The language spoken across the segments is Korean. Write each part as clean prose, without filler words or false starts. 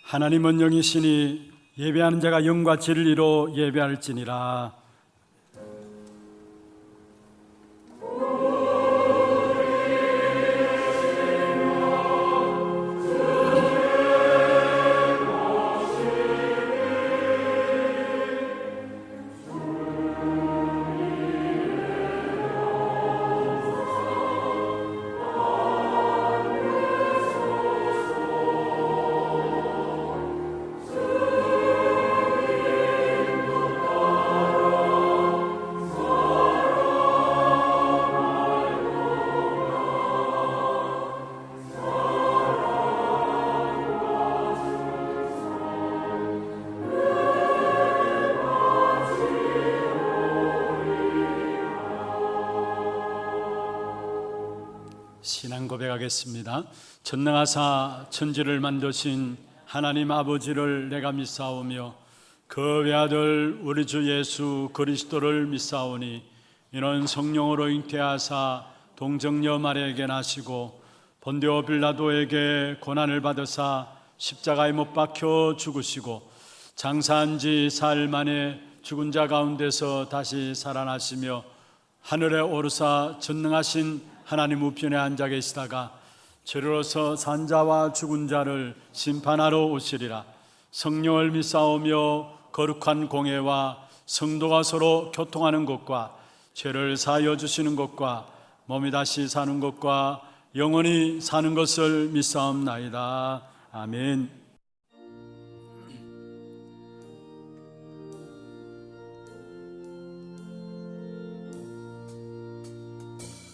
하나님은 영이시니 예배하는 자가 영과 진리로 예배할지니라. 신앙 고백하겠습니다. 전능하사 천지를 만드신 하나님 아버지를 내가 믿사오며 그 외아들 우리 주 예수 그리스도를 믿사오니 이는 성령으로 잉태하사 동정녀 마리아에게 나시고 본디오 빌라도에게 고난을 받으사 십자가에 못 박혀 죽으시고 장사한 지 사흘 만에 죽은 자 가운데서 다시 살아나시며 하늘에 오르사 전능하신 하나님 우편에 앉아 계시다가 저리로서 산자와 죽은 자를 심판하러 오시리라. 성령을 믿사오며 거룩한 공회와 성도가 서로 교통하는 것과 죄를 사하여 주시는 것과 몸이 다시 사는 것과 영원히 사는 것을 믿사옵나이다. 아멘.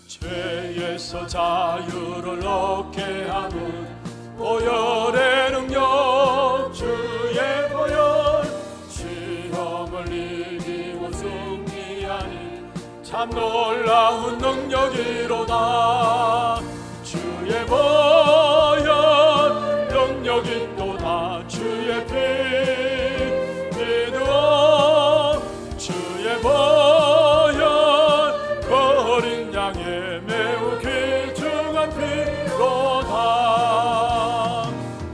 죄에서 자유를 얻게 하는 보혈의 능력, 주의 보혈, 시험을 이기고 승리하니 참 놀라운 능력이로다. 주의 보혈 능력이 또다. 주의 피 믿어 주의 보혈 어린 양의 매우 귀중한 피로다.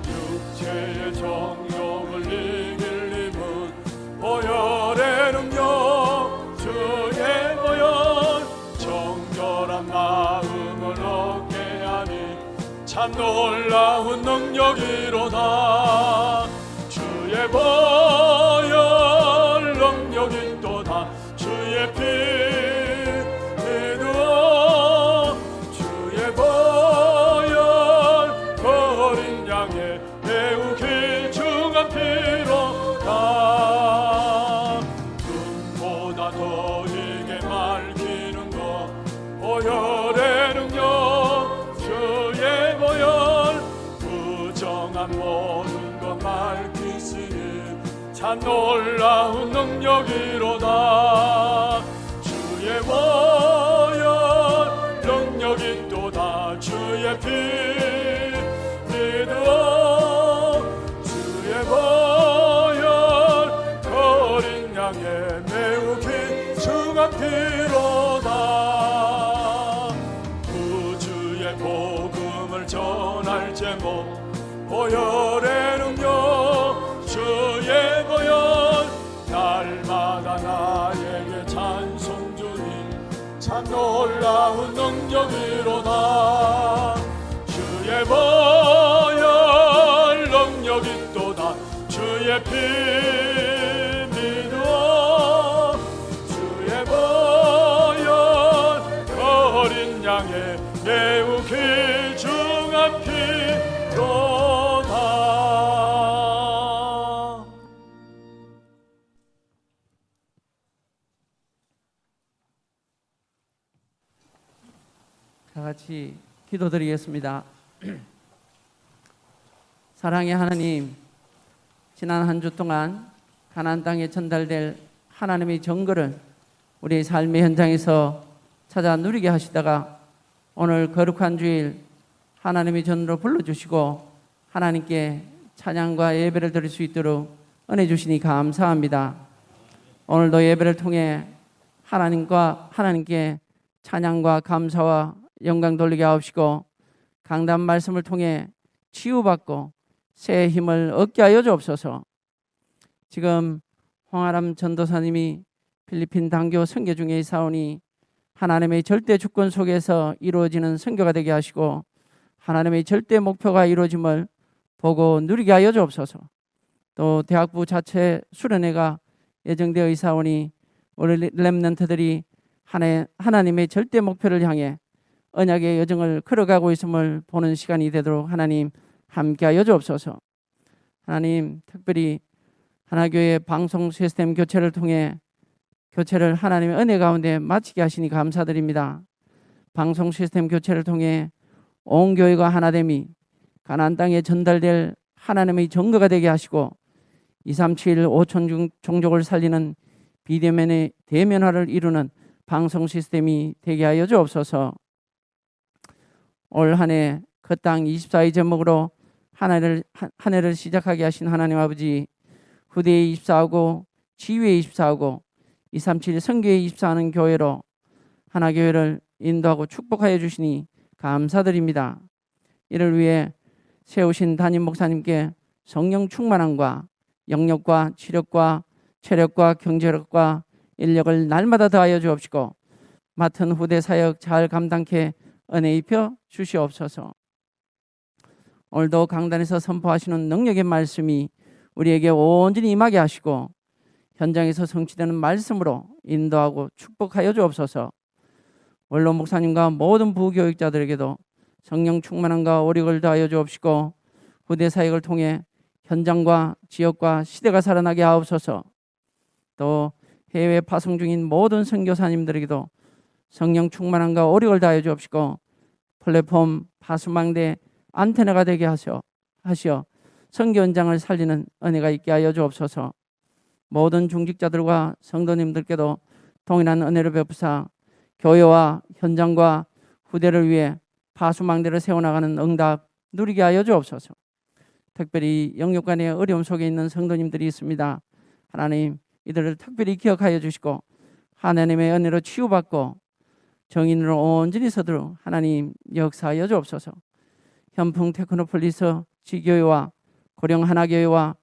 육체의 정욕을 이길 힘은 보혈의 능력, 주의 보혈, 정결한 마음을 얻게 하니 참 놀라운 능력이로다. 주의 보혈 능력이 또다. 주의 피 매우 귀중한 피로다. 눈보다 더 이게 맑히는 것 보혈의 능력, 주의 보혈, 부정한 모든 것 맑히시니 참 놀라운 능력이로다. 주의 보혈 능력이 또다. 주의 피 믿어 주의 보혈 어린 양의 매우 귀중한 피로다. 구주의 복음을 전할 제목 보혈의 능력, 주의 보혈, 날마다 나에게 찬송 주니 참 놀라운 능력이로다. 주의 보혈 능력이 또다. 주의 피 믿어 주의 보혈 어린 양의 매우 귀중한 피로다. 다 같이 기도드리겠습니다. 사랑의 하나님, 지난 한 주 동안 가나안 땅에 전달될 하나님의 정거를 우리 삶의 현장에서 찾아 누리게 하시다가 오늘 거룩한 주일 하나님의 전으로 불러주시고 하나님께 찬양과 예배를 드릴 수 있도록 은혜 주시니 감사합니다. 오늘도 예배를 통해 하나님께 찬양과 감사와 영광 돌리게 하옵시고 강단 말씀을 통해 치유받고 새 힘을 얻게 하여 주옵소서. 지금 홍아람 전도사님이 필리핀 단교 선교 중에 있사오니 하나님의 절대 주권 속에서 이루어지는 선교가 되게 하시고 하나님의 절대 목표가 이루어짐을 보고 누리게 하여 주옵소서. 또 대학부 자체 수련회가 예정되어 있사오니 우리 렘넌트들이 하나님의 절대 목표를 향해 언약의 여정을 걸어가고 있음을 보는 시간이 되도록 하나님 함께하여 주옵소서. 하나님, 특별히 하나교회 방송 시스템 교체를 통해 교체를 하나님의 은혜 가운데 마치게 하시니 감사드립니다. 방송 시스템 교체를 통해 온 교회가 하나됨이 가나안 땅에 전달될 하나님의 증거가 되게 하시고 237 5천 종족을 살리는 비대면의 대면화를 이루는 방송 시스템이 되게 하여 주옵소서. 올 한 해 그 땅 24의 제목으로 한 해를 시작하게 하신 하나님 아버지, 후대에 입사하고 지휘에 입사하고 237 선교에 입사하는 교회로 하나교회를 인도하고 축복하여 주시니 감사드립니다. 이를 위해 세우신 담임 목사님께 성령 충만함과 영역과 치력과 체력과 경제력과 인력을 날마다 더하여 주옵시고 맡은 후대 사역 잘 감당케 은혜 입혀 주시옵소서. 오늘도 강단에서 선포하시는 능력의 말씀이 우리에게 온전히 임하게 하시고 현장에서 성취되는 말씀으로 인도하고 축복하여 주옵소서. 원로 목사님과 모든 부교육자들에게도 성령 충만함과 오력을 더하여 주옵시고 후대 사역을 통해 현장과 지역과 시대가 살아나게 하옵소서. 또 해외 파송 중인 모든 선교사님들에게도 성령 충만함과 오력을 다하여 주옵시고 플랫폼 파수망대 안테나가 되게 하시어 선교 현장을 살리는 은혜가 있게 하여 주옵소서. 모든 중직자들과 성도님들께도 동일한 은혜를 베푸사 교회와 현장과 후대를 위해 파수망대를 세워나가는 응답 누리게 하여 주옵소서. 특별히 영육간의 어려움 속에 있는 성도님들이 있습니다. 하나님, 이들을 특별히 기억하여 주시고 하나님의 은혜로 치유받고 정인으로 온전히 서도록 하나님 역사하여 주옵소서. 현풍 테크노폴리스 지교회와 고령 하나교회와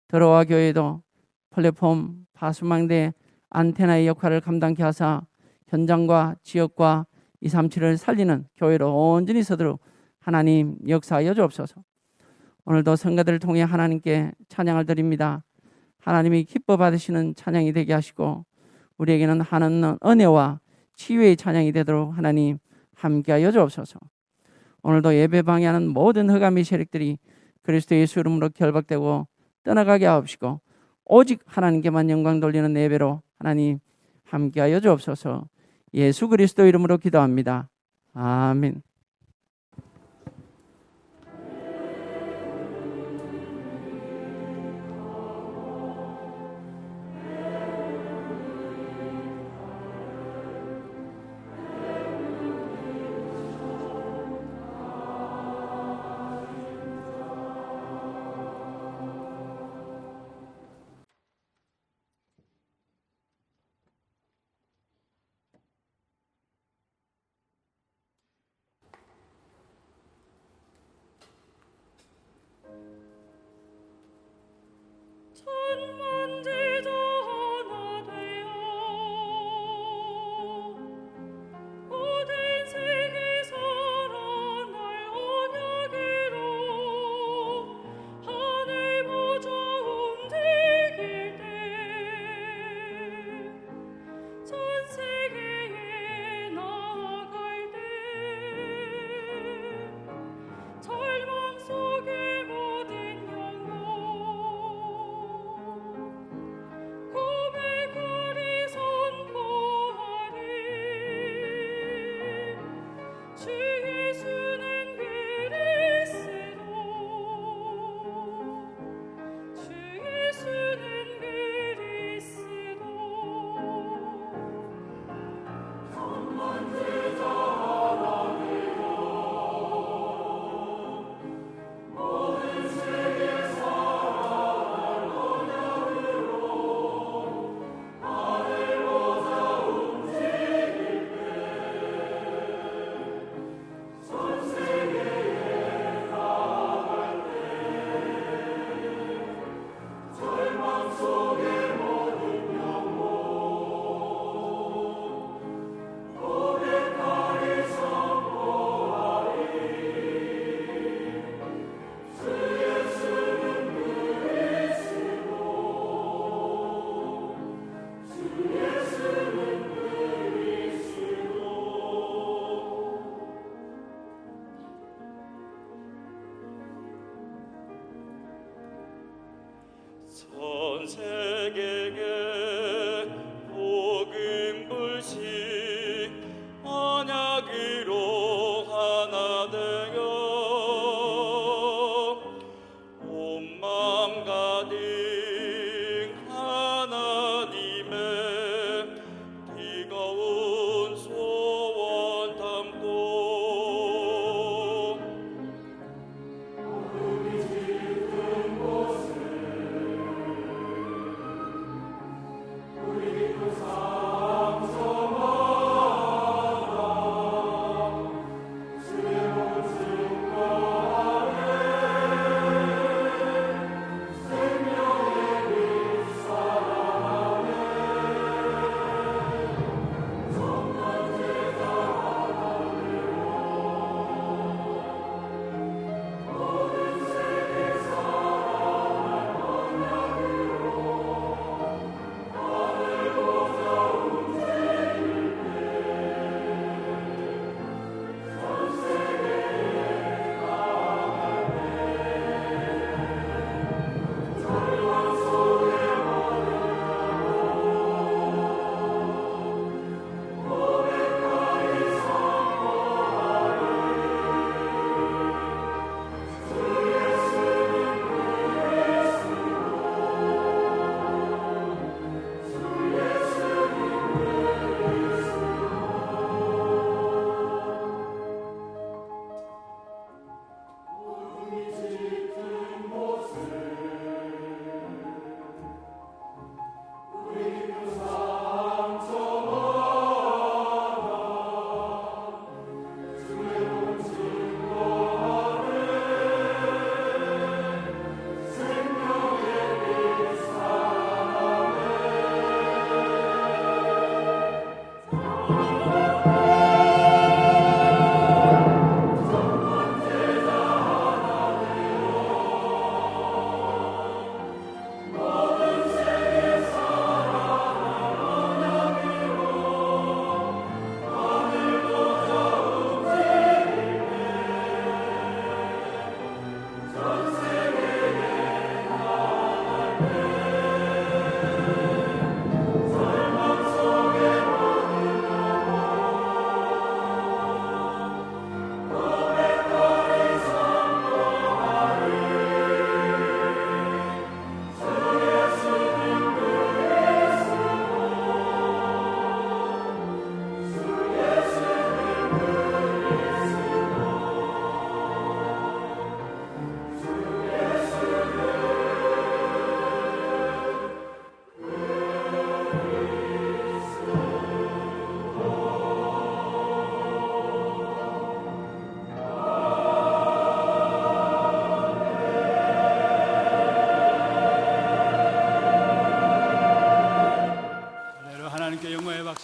더러와 교회도 플랫폼 파수망대 안테나의 역할을 감당케 하사 현장과 지역과 237을 살리는 교회로 온전히 서도록 하나님 역사하여 주옵소서. 오늘도 성가들을 통해 하나님께 찬양을 드립니다. 하나님이 기뻐 받으시는 찬양이 되게 하시고 우리에게는 하나님 은혜와 치유의 찬양이 되도록 하나님 함께하여 주옵소서. 오늘도 예배 방해하는 모든 흑암의 세력들이 그리스도 예수 이름으로 결박되고 떠나가게 하옵시고 오직 하나님께만 영광 돌리는 예배로 하나님 함께하여 주옵소서. 예수 그리스도 이름으로 기도합니다. 아멘. 전 세계에 복음 불식 언약으로 하나 되어 온 마음 가득 하나님의 뜨거운 소원 담고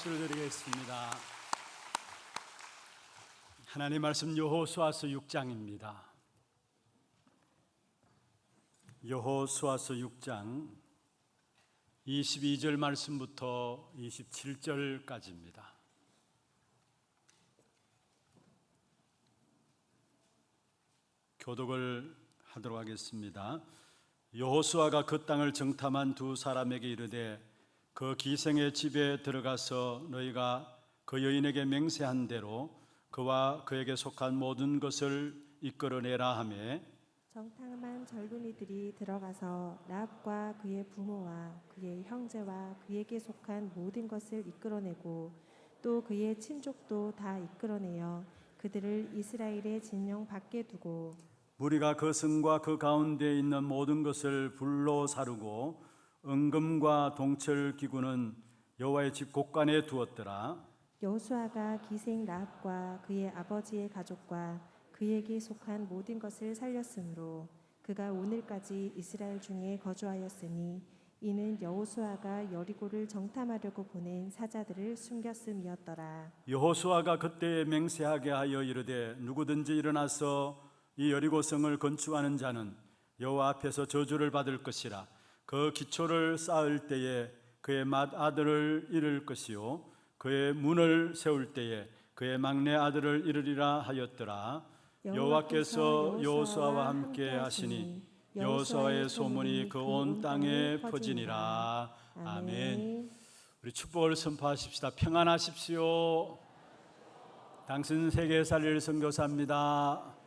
박수를 드리겠습니다. 하나님 말씀 여호수아서 6장입니다. 여호수아서 6장 22절 말씀부터 27절까지입니다. 교독을 하도록 하겠습니다. 여호수아가 그 땅을 정탐한 두 사람에게 이르되 그 기생의 집에 들어가서 너희가 그 여인에게 맹세한 대로 그와 그에게 속한 모든 것을 이끌어내라 하매 정탐한 젊은이들이 들어가서 라합과 그의 부모와 그의 형제와 그에게 속한 모든 것을 이끌어내고 또 그의 친족도 다 이끌어내어 그들을 이스라엘의 진영 밖에 두고 무리가 그 성과 그 가운데 있는 모든 것을 불로 사르고 은금과 동철 기구는 여호와의 집 곳간에 두었더라. 여호수아가 기생 라합과 그의 아버지의 가족과 그에게 속한 모든 것을 살렸으므로 그가 오늘까지 이스라엘 중에 거주하였으니 이는 여호수아가 여리고를 정탐하려고 보낸 사자들을 숨겼음이었더라. 여호수아가 그때에 맹세하게 하여 이르되 누구든지 일어나서 이 여리고성을 건축하는 자는 여호와 앞에서 저주를 받을 것이라. 그 기초를 쌓을 때에 그의 맏아들을 잃을 것이요 그의 문을 세울 때에 그의 막내 아들을 잃으리라 하였더라. 여호와께서 여호수아와 함께 하시니 여호수아의 소문이 그 온 땅에 퍼지니라. 아멘. 우리 축복을 선포하십시다. 평안하십시오. 당신 세계 살릴 선교사입니다.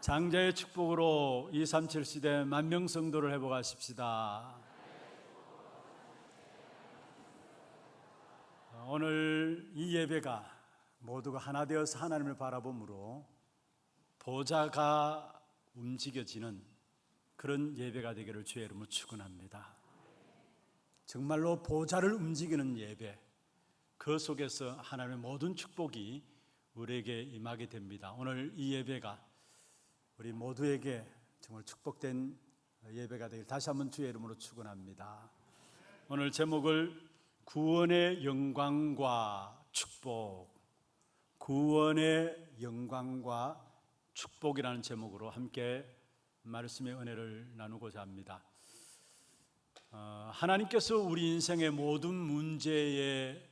장자의 축복으로 237 시대 만명 성도를 회복하십시다. 오늘 이 예배가 모두가 하나 되어서 하나님을 바라보므로 보좌가 움직여지는 그런 예배가 되기를 주의 이름으로 축원합니다. 정말로 보좌를 움직이는 예배, 그 속에서 하나님의 모든 축복이 우리에게 임하게 됩니다. 오늘 이 예배가 우리 모두에게 정말 축복된 예배가 되길 다시 한번 주의 이름으로 축원합니다. 오늘 제목을 구원의 영광과 축복, 구원의 영광과 축복이라는 제목으로 함께 말씀의 은혜를 나누고자 합니다. 하나님께서 우리 인생의 모든 문제의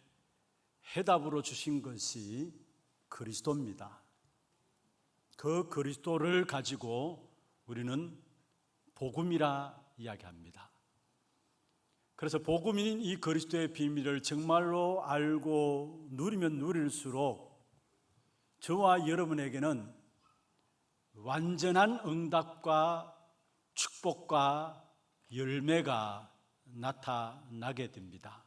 해답으로 주신 것이 그리스도입니다. 그 그리스도를 가지고 우리는 복음이라 이야기합니다. 그래서 복음인 이 그리스도의 비밀을 정말로 알고 누리면 누릴수록 저와 여러분에게는 완전한 응답과 축복과 열매가 나타나게 됩니다.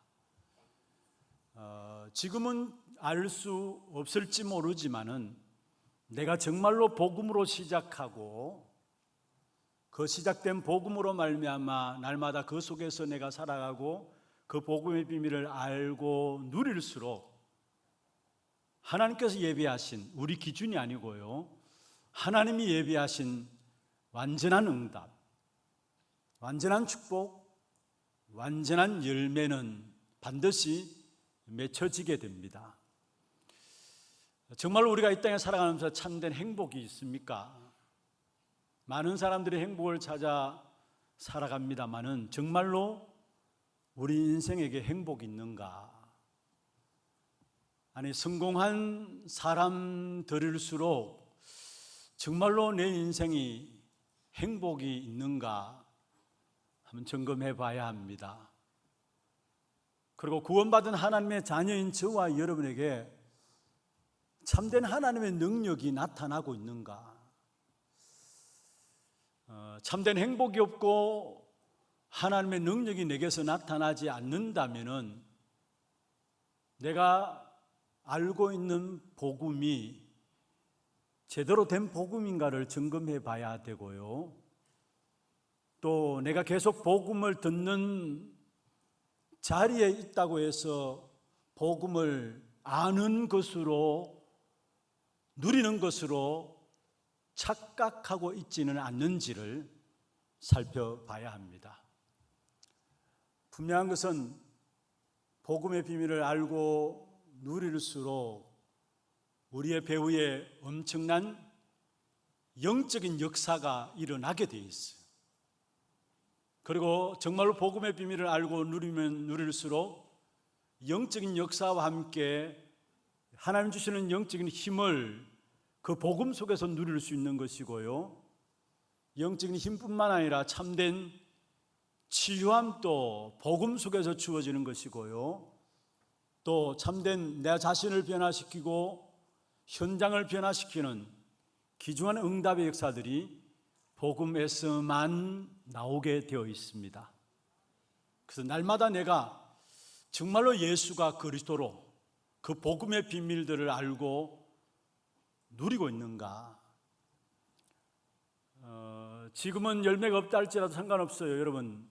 지금은 알 수 없을지 모르지만은 내가 정말로 복음으로 시작하고 그 시작된 복음으로 말미암아 날마다 그 속에서 내가 살아가고 그 복음의 비밀을 알고 누릴수록 하나님께서 예비하신, 우리 기준이 아니고요, 하나님이 예비하신 완전한 응답, 완전한 축복, 완전한 열매는 반드시 맺혀지게 됩니다. 정말로 우리가 이 땅에 살아가면서 참된 행복이 있습니까? 많은 사람들이 행복을 찾아 살아갑니다마는 정말로 우리 인생에게 행복이 있는가? 아니, 성공한 사람들일수록 정말로 내 인생이 행복이 있는가 한번 점검해 봐야 합니다. 그리고 구원받은 하나님의 자녀인 저와 여러분에게 참된 하나님의 능력이 나타나고 있는가? 참된 행복이 없고 하나님의 능력이 내게서 나타나지 않는다면은 내가 알고 있는 복음이 제대로 된 복음인가를 점검해 봐야 되고요. 또 내가 계속 복음을 듣는 자리에 있다고 해서 복음을 아는 것으로, 누리는 것으로 착각하고 있지는 않는지를 살펴봐야 합니다. 분명한 것은 복음의 비밀을 알고 누릴수록 우리의 배후에 엄청난 영적인 역사가 일어나게 되어 있어요. 그리고 정말로 복음의 비밀을 알고 누리면 누릴수록 영적인 역사와 함께 하나님 주시는 영적인 힘을 그 복음 속에서 누릴 수 있는 것이고요, 영적인 힘뿐만 아니라 참된 치유함도 복음 속에서 주어지는 것이고요, 또 참된 내 자신을 변화시키고 현장을 변화시키는 귀중한 응답의 역사들이 복음에서만 나오게 되어 있습니다. 그래서 날마다 내가 정말로 예수가 그리스도로 그 복음의 비밀들을 알고 누리고 있는가? 지금은 열매가 없다 할지라도 상관없어요. 여러분,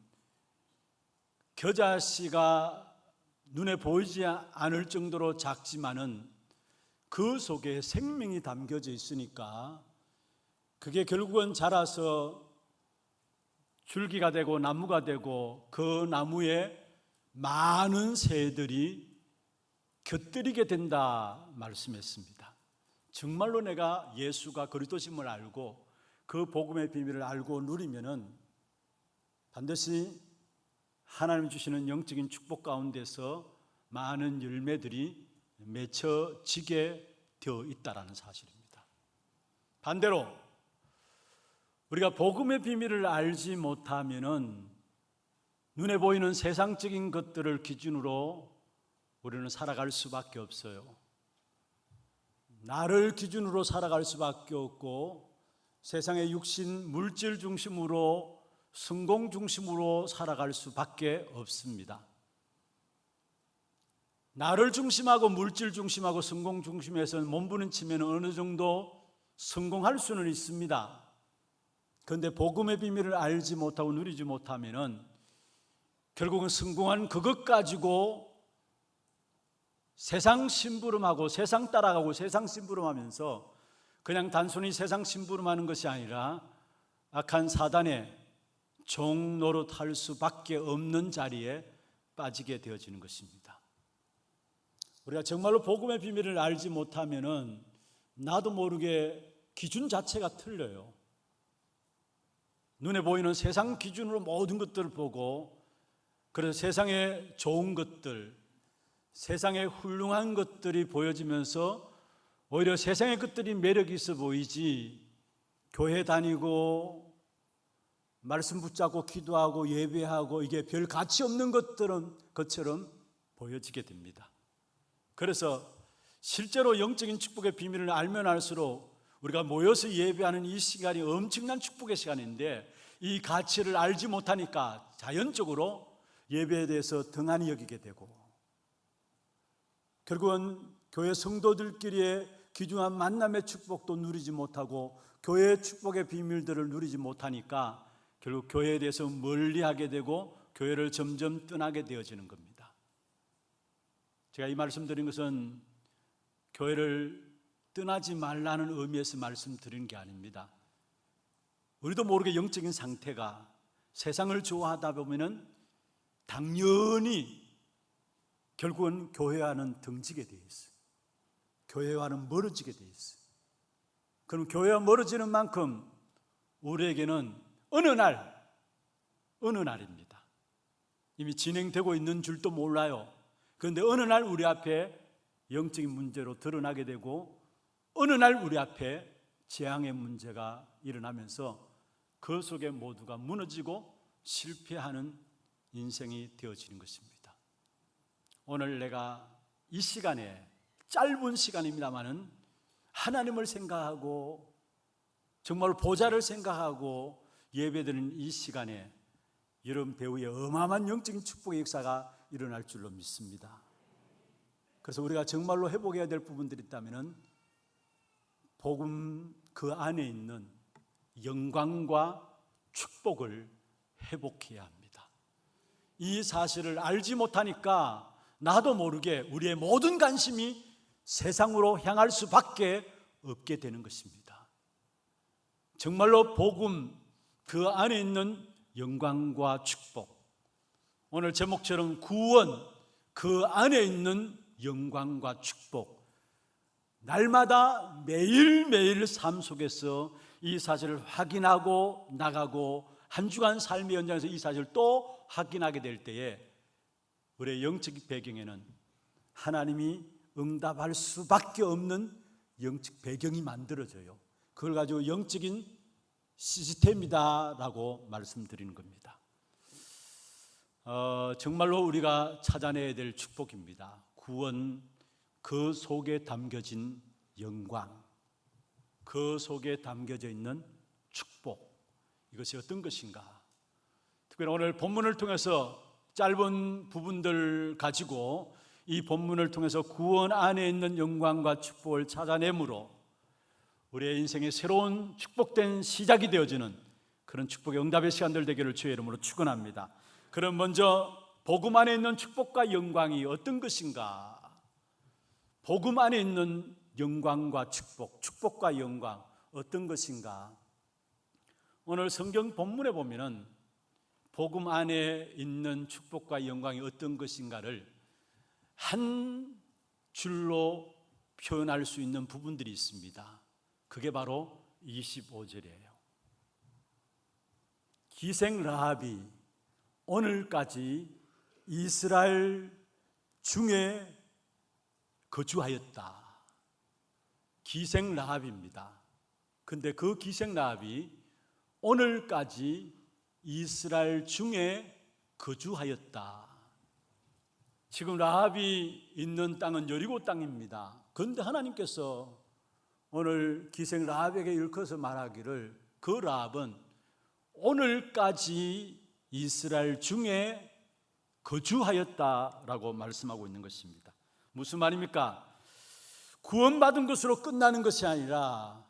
겨자씨가 눈에 보이지 않을 정도로 작지만은 그 속에 생명이 담겨져 있으니까 그게 결국은 자라서 줄기가 되고 나무가 되고 그 나무에 많은 새들이 곁들이게 된다 말씀했습니다. 정말로 내가 예수가 그리스도심을 알고 그 복음의 비밀을 알고 누리면은 반드시 하나님 주시는 영적인 축복 가운데서 많은 열매들이 맺혀지게 되어 있다라는 사실입니다. 반대로 우리가 복음의 비밀을 알지 못하면은 눈에 보이는 세상적인 것들을 기준으로 우리는 살아갈 수밖에 없어요. 나를 기준으로 살아갈 수밖에 없고 세상의 육신, 물질 중심으로, 성공 중심으로 살아갈 수밖에 없습니다. 나를 중심하고 물질 중심하고 성공 중심에서 몸부림치면 어느 정도 성공할 수는 있습니다. 그런데 복음의 비밀을 알지 못하고 누리지 못하면 결국은 성공한 그것 가지고 세상 심부름하고 수상 따라가고 세상 심부름하면서 그냥 단순히 세상 심부름하는 것이 아니라 악한 사단의 종 노릇할 수밖에 없는 자리에 빠지게 되어지는 것입니다. 우리가 정말로 복음의 비밀을 알지 못하면은 나도 모르게 기준 자체가 틀려요. 눈에 보이는 세상 기준으로 모든 것들을 보고, 그래서 세상의 좋은 것들, 세상의 훌륭한 것들이 보여지면서 오히려 세상의 것들이 매력이 있어 보이지, 교회 다니고 말씀 붙잡고 기도하고 예배하고 이게 별 가치 없는 것처럼 보여지게 됩니다. 그래서 실제로 영적인 축복의 비밀을 알면 알수록 우리가 모여서 예배하는 이 시간이 엄청난 축복의 시간인데, 이 가치를 알지 못하니까 자연적으로 예배에 대해서 등한히 여기게 되고, 결국은 교회 성도들끼리의 귀중한 만남의 축복도 누리지 못하고 교회의 축복의 비밀들을 누리지 못하니까 결국 교회에 대해서 멀리하게 되고 교회를 점점 떠나게 되어지는 겁니다. 제가 이 말씀드린 것은 교회를 떠나지 말라는 의미에서 말씀드리는 게 아닙니다. 우리도 모르게 영적인 상태가 세상을 좋아하다 보면은 당연히 결국은 교회와는 등지게 되어 있어요. 교회와는 멀어지게 되어 있어요. 그럼 교회와 멀어지는 만큼 우리에게는 어느 날입니다. 이미 진행되고 있는 줄도 몰라요. 그런데 어느 날 우리 앞에 영적인 문제로 드러나게 되고, 어느 날 우리 앞에 재앙의 문제가 일어나면서 그 속에 모두가 무너지고 실패하는 인생이 되어지는 것입니다. 오늘 내가 이 시간에, 짧은 시간입니다마는 하나님을 생각하고 정말 보좌를 생각하고 예배드리는 이 시간에 여러분 배후에 어마어마한 영적인 축복의 역사가 일어날 줄로 믿습니다. 그래서 우리가 정말로 회복해야 될 부분들이 있다면 복음 그 안에 있는 영광과 축복을 회복해야 합니다. 이 사실을 알지 못하니까 나도 모르게 우리의 모든 관심이 세상으로 향할 수밖에 없게 되는 것입니다. 정말로 복음 그 안에 있는 영광과 축복, 오늘 제목처럼 구원 그 안에 있는 영광과 축복, 날마다 매일매일 삶 속에서 이 사실을 확인하고 나가고 한 주간 삶의 현장에서 이 사실을 또 확인하게 될 때에 우리의 영적 배경에는 하나님이 응답할 수밖에 없는 영적 배경이 만들어져요. 그걸 가지고 영적인 시스템이다라고 말씀드리는 겁니다. 정말로 우리가 찾아내야 될 축복입니다. 구원, 그 속에 담겨진 영광, 그 속에 담겨져 있는 축복, 이것이 어떤 것인가? 특별히 오늘 본문을 통해서 짧은 부분들 가지고 이 본문을 통해서 구원 안에 있는 영광과 축복을 찾아내므로 우리의 인생의 새로운 축복된 시작이 되어지는 그런 축복의 응답의 시간들 되기를 주의 이름으로 축원합니다. 그럼 먼저 복음 안에 있는 축복과 영광이 어떤 것인가? 복음 안에 있는 영광과 축복, 축복과 영광 어떤 것인가? 오늘 성경 본문에 보면은 복음 안에 있는 축복과 영광이 어떤 것인가를 한 줄로 표현할 수 있는 부분들이 있습니다. 그게 바로 25절이에요. 기생 라합이 오늘까지 이스라엘 중에 거주하였다. 기생 라합입니다. 근데 그 기생 라합이 오늘까지 이스라엘 중에 거주하였다. 지금 라합이 있는 땅은 여리고 땅입니다. 그런데 하나님께서 오늘 기생 라합에게 일컬어서 말하기를 그 라합은 오늘까지 이스라엘 중에 거주하였다라고 말씀하고 있는 것입니다. 무슨 말입니까? 구원받은 것으로 끝나는 것이 아니라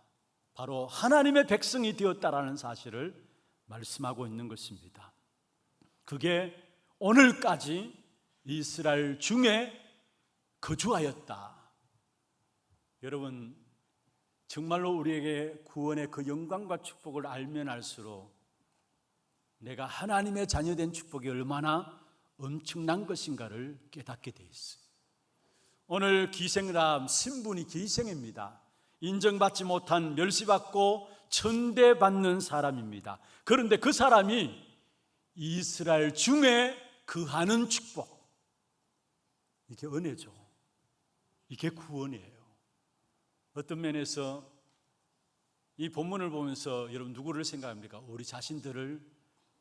바로 하나님의 백성이 되었다라는 사실을 말씀하고 있는 것입니다. 그게 오늘까지 이스라엘 중에 거주하였다. 여러분, 정말로 우리에게 구원의 그 영광과 축복을 알면 알수록 내가 하나님의 자녀된 축복이 얼마나 엄청난 것인가를 깨닫게 돼 있어요. 오늘 기생라합 신분이 기생입니다. 인정받지 못한 멸시받고 천대받는 사람입니다. 그런데 그 사람이 이스라엘 중에 거하는 축복, 이게 은혜죠. 이게 구원이에요. 어떤 면에서 이 본문을 보면서 여러분 누구를 생각합니까? 우리 자신들을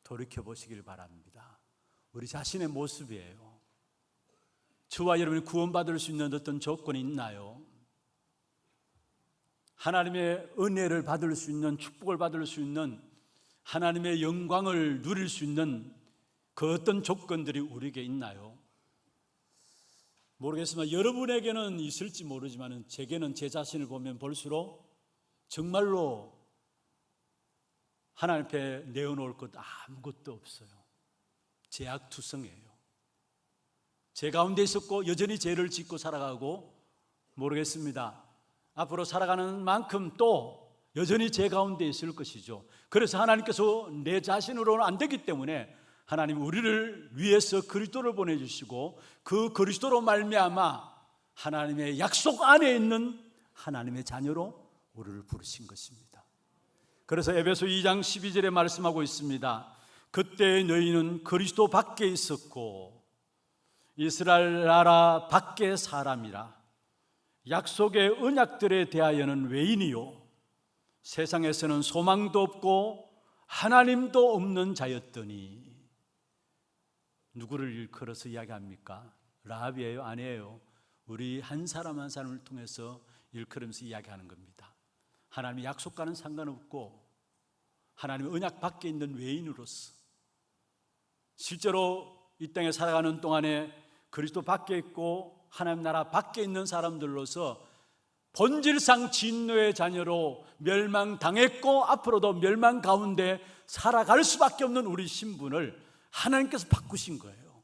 돌이켜 보시길 바랍니다. 우리 자신의 모습이에요. 저와 여러분이 구원받을 수 있는 어떤 조건이 있나요? 하나님의 은혜를 받을 수 있는, 축복을 받을 수 있는, 하나님의 영광을 누릴 수 있는 그 어떤 조건들이 우리에게 있나요? 모르겠지만 여러분에게는 있을지 모르지만 제게는 제 자신을 보면 볼수록 정말로 하나님 앞에 내어놓을 것 아무것도 없어요. 죄악투성이에요. 죄 가운데 있었고 여전히 죄를 짓고 살아가고, 모르겠습니다, 앞으로 살아가는 만큼 또 여전히 죄 가운데 있을 것이죠. 그래서 하나님께서 내 자신으로는 안 되기 때문에 하나님 우리를 위해서 그리스도를 보내주시고 그 그리스도로 말미암아 하나님의 약속 안에 있는 하나님의 자녀로 우리를 부르신 것입니다. 그래서 에베소 2장 12절에 말씀하고 있습니다. 그때 너희는 그리스도 밖에 있었고 이스라엘 나라 밖의 사람이라. 약속의 언약들에 대하여는 외인이요 세상에서는 소망도 없고 하나님도 없는 자였더니. 누구를 일컬어서 이야기합니까? 라합이에요? 아니에요. 우리 한 사람 한 사람을 통해서 일컬으면서 이야기하는 겁니다. 하나님의 약속과는 상관없고 하나님의 언약 밖에 있는 외인으로서, 실제로 이 땅에 살아가는 동안에 그리스도 밖에 있고 하나님 나라 밖에 있는 사람들로서 본질상 진노의 자녀로 멸망당했고 앞으로도 멸망 가운데 살아갈 수밖에 없는 우리 신분을 하나님께서 바꾸신 거예요.